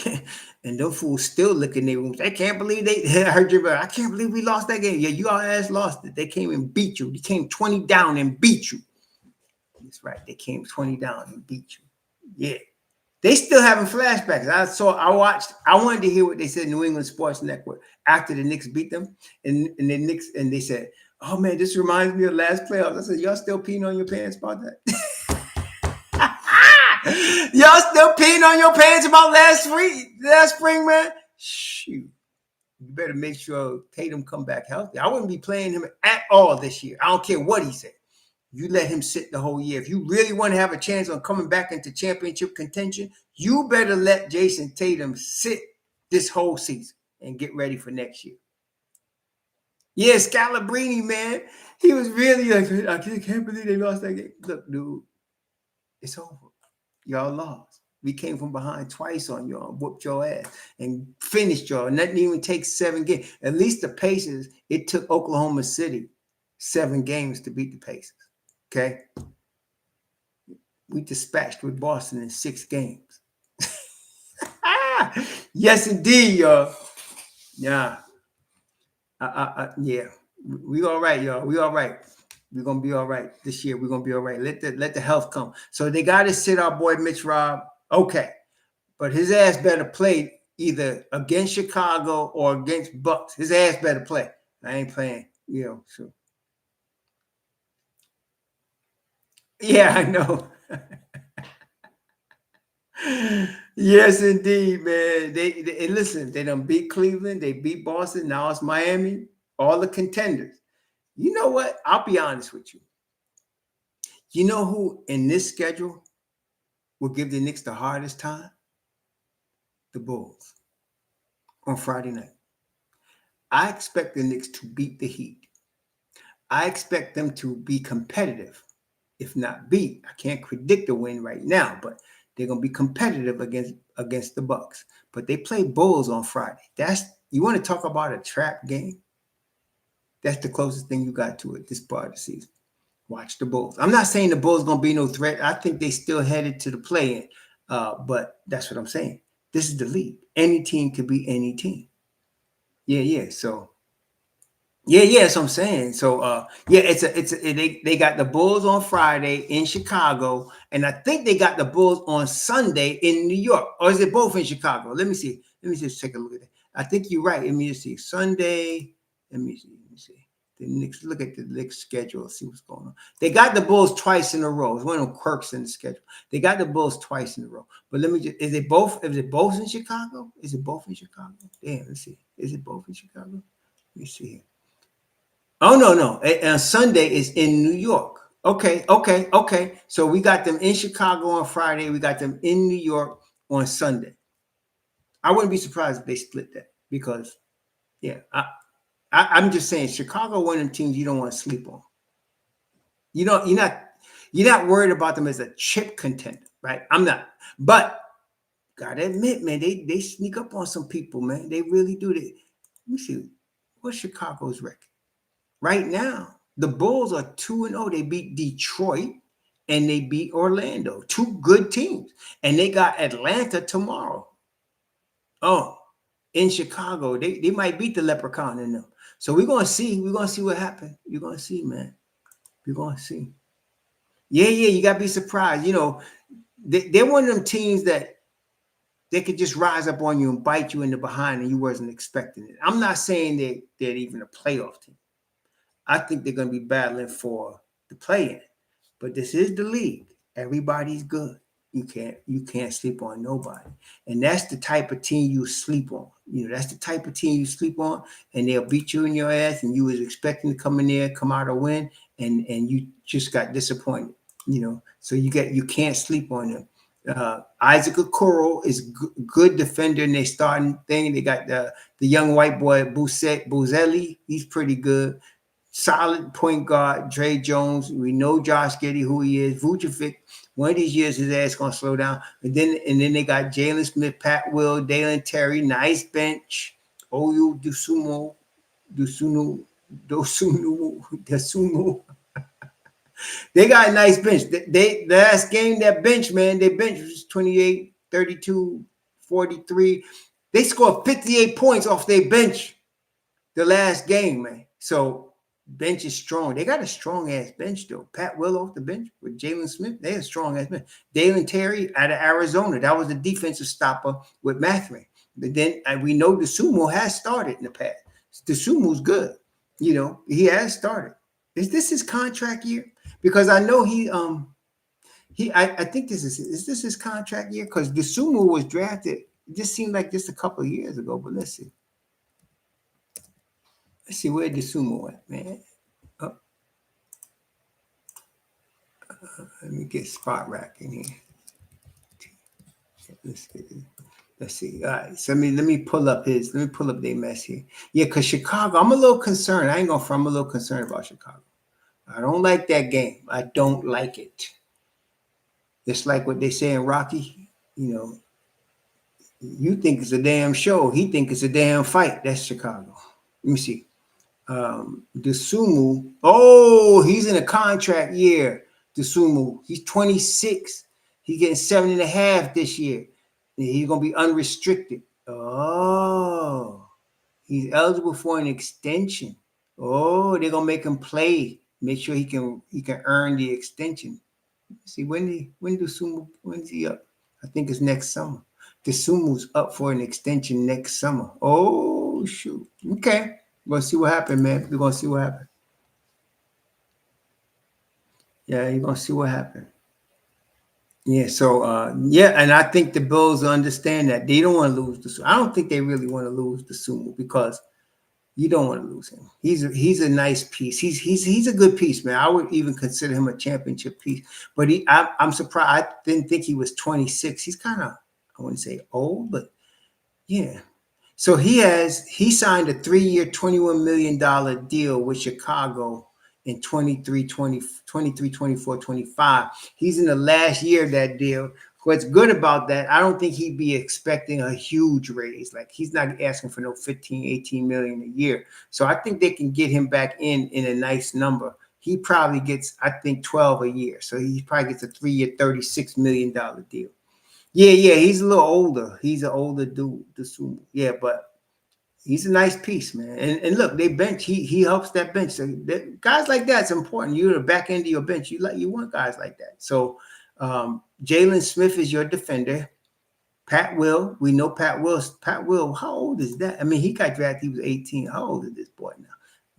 And those fools still look in their rooms. They can't believe I heard you, I can't believe we lost that game. Yeah, you all ass lost it. They came and beat you. They came 20 down and beat you. That's right. They came 20 down and beat you. Yeah. They still having flashbacks. I wanted to hear what they said in New England Sports Network after the Knicks beat them. And the Knicks, and they said, oh man, this reminds me of last playoffs. I said, y'all still peeing on your pants about that? Y'all still peeing on your pants about last spring, man? Shoot. You better make sure Tatum come back healthy. I wouldn't be playing him at all this year. I don't care what he said. You let him sit the whole year. If you really want to have a chance on coming back into championship contention, you better let Jason Tatum sit this whole season and get ready for next year. Yeah, Scalabrini, man. He was really like, I can't believe they lost that game. Look, dude, it's over. Y'all lost. We came from behind twice on y'all, whooped your ass, and finished y'all. And that didn't even take 7 games. At least the Pacers, it took Oklahoma City 7 games to beat the Pacers. Okay? We dispatched with Boston in 6 games. Yes, indeed, y'all. Yeah. Yeah. We all right, y'all. We all right. We're gonna be all right this year. We're gonna be all right. Let the health come. So they got to sit our boy Mitch Rob. Okay, but his ass better play either against Chicago or against Bucks. His ass better play. I ain't playing. So yeah, I know. Yes, indeed, man. They listen. They done beat Cleveland. They beat Boston. Now it's Miami. All the contenders. You know what? I'll be honest with you. You know who in this schedule will give the Knicks the hardest time? The Bulls on Friday night. I expect the Knicks to beat the Heat. I expect them to be competitive, if not beat. I can't predict a win right now, but they're going to be competitive against the Bucks. But they play Bulls on Friday. You want to talk about a trap game? That's the closest thing you got to it this part of the season. Watch the Bulls. I'm not saying the Bulls going to be no threat. I think they still headed to the play-in, but that's what I'm saying. This is the league. Any team could be any team. Yeah. So, that's what I'm saying. So, they got the Bulls on Friday in Chicago, and I think they got the Bulls on Sunday in New York. Or is it both in Chicago? Let me see. Let me just take a look at that. I think you're right. Let me just see. Sunday. Let me see. The Knicks, look at the Knicks schedule, see what's going on. They got the Bulls twice in a row. It's one of them quirks in the schedule. They got the Bulls twice in a row. But let me just, is it both in Chicago? Is it both in Chicago? Damn, let's see. Is it both in Chicago? Let me see here. Oh, no. And Sunday is in New York. Okay. So we got them in Chicago on Friday. We got them in New York on Sunday. I wouldn't be surprised if they split that because, I'm just saying, Chicago, one of them teams you don't want to sleep on. You're not worried about them as a chip contender, right? I'm not. But gotta admit, man, they sneak up on some people, man. They really do. Let me see. What's Chicago's record? Right now, the Bulls are 2-0. They beat Detroit and they beat Orlando. 2 good teams. And they got Atlanta tomorrow. Oh, in Chicago. They might beat the Leprechaun in them. So we're gonna see. We're gonna see what happens. You're gonna see, man. We're gonna see. Yeah. You gotta be surprised. They're one of them teams that they could just rise up on you and bite you in the behind, and you wasn't expecting it. I'm not saying they're even a playoff team. I think they're gonna be battling for the play-in. But this is the league. Everybody's good. you can't sleep on nobody. And that's the type of team you sleep on. That's the type of team you sleep on, and they'll beat you in your ass, and you was expecting to come in there, come out a win, and you just got disappointed. So you can't sleep on them. Isaac Okoro is good defender in their starting thing. They got the young white boy Buzelli. He's pretty good. Solid point guard, Dre Jones. We know Josh Giddey, who he is. Vucevic, one of these years his ass gonna slow down. And then they got Jalen Smith, Pat Will, Dalen Terry, nice bench. Oyu Dosumu. They got a nice bench. They last game, that bench, man, their bench was 28, 32, 43. They scored 58 points off their bench the last game, man. So bench is strong. They got a strong ass bench though. Pat Will off the bench with Jalen Smith. They had a strong ass bench. Dalen Terry out of Arizona. That was the defensive stopper with Mathurin. But then we know the Sumo has started in the past. The Sumo's good. He has started. Is this his contract year? Because I know I think is this his contract year? Because the Sumo was drafted. It just seemed like just a couple of years ago, but let's see. Let's see where the Sumo at, man. Oh. Let me get Spot Rack in here. Let's see. All right. So let me pull up their mess here. Yeah, because Chicago, I'm a little concerned. I ain't gonna front. I'm a little concerned about Chicago. I don't like that game. I don't like it. It's like what they say in Rocky. You think it's a damn show. He think it's a damn fight. That's Chicago. Let me see. Dosunmu. Oh, he's in a contract year. Dosunmu. He's 26. He's getting 7.5 this year. And he's gonna be unrestricted. Oh, he's eligible for an extension. Oh, they're gonna make him play. Make sure he can earn the extension. See, when is he up? I think it's next summer. Desumu's up for an extension next summer. Oh, shoot. Okay. We're gonna see what happens, man. We're gonna see what happens. Yeah, you're gonna see what happens. Yeah, so and I think the Bills understand that they don't want to lose the Sumo. I don't think they really want to lose the Sumo because you don't want to lose him. He's a nice piece. He's a good piece, man. I would even consider him a championship piece. But I'm surprised. I didn't think he was 26. He's kind of, I wouldn't say old, but yeah. So he signed a 3-year, $21 million deal with Chicago in 23, 24, 25. He's in the last year of that deal. What's good about that, I don't think he'd be expecting a huge raise. Like he's not asking for no 15, 18 million a year. So I think they can get him back in a nice number. He probably gets, I think, 12 a year. So he probably gets a 3-year, $36 million deal. Yeah, he's a little older. He's an older dude, the Sumo. Yeah, but he's a nice piece, man. And look, they bench. He helps that bench. So guys like that's important. You're the back end of your bench. You want guys like that. So Jalen Smith is your defender. Pat Will, we know Pat Will, how old is that? I mean, he got drafted. He was 18. How old is this boy now?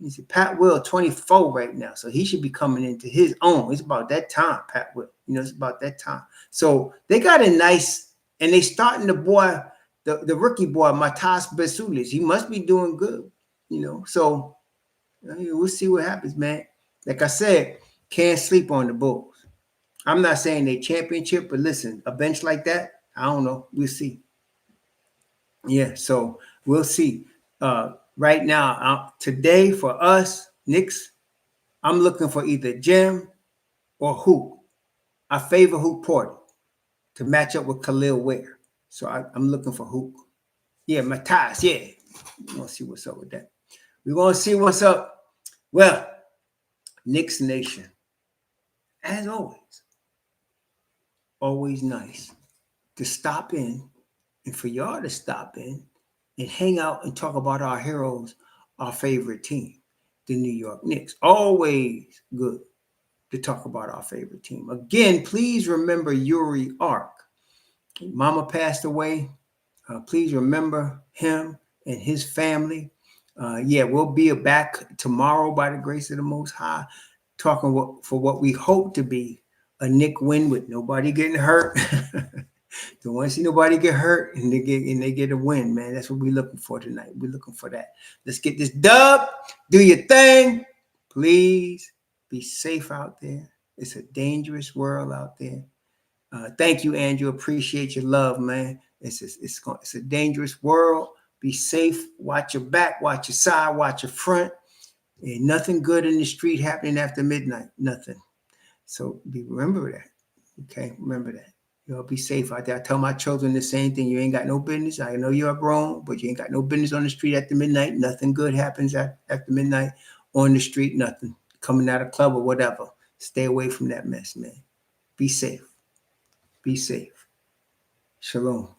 He said Pat Will, 24 right now. So he should be coming into his own. It's about that time, Pat Will. It's about that time. So they got a nice, and they starting the boy, the rookie boy, Matas Besulis. He must be doing good, So we'll see what happens, man. Like I said, can't sleep on the Bulls. I'm not saying they championship, but listen, a bench like that, I don't know. We'll see. Yeah, so we'll see. Right now, today for us, Knicks, I'm looking for either Jim or Hoop. I favor Hoop Porter to match up with Khalil Ware. So I'm looking for Hoop. Yeah, Matthias, yeah. We're going to see what's up with that. We're going to see what's up. Well, Knicks Nation, as always nice to stop in and for y'all to stop in and hang out and talk about our heroes, our favorite team, the New York Knicks. Always good to talk about our favorite team. Again, please remember Yuri Ark. Mama passed away. Please remember him and his family. We'll be back tomorrow by the grace of the Most High, talking for what we hope to be a Knick win with nobody getting hurt. Don't want to see nobody get hurt and they get a win, man. That's what we're looking for tonight. We're looking for that. Let's get this dub. Do your thing. Please be safe out there. It's a dangerous world out there. Thank you, Andrew. Appreciate your love, man. It's a dangerous world. Be safe. Watch your back. Watch your side. Watch your front. Ain't nothing good in the street happening after midnight. Nothing. So remember that. Okay, remember that. You know, be safe out there. I tell my children the same thing. You ain't got no business. I know you're grown, but you ain't got no business on the street after midnight. Nothing good happens after midnight on the street. Nothing coming out of club or whatever. Stay away from that mess, man. Be safe. Be safe. Shalom.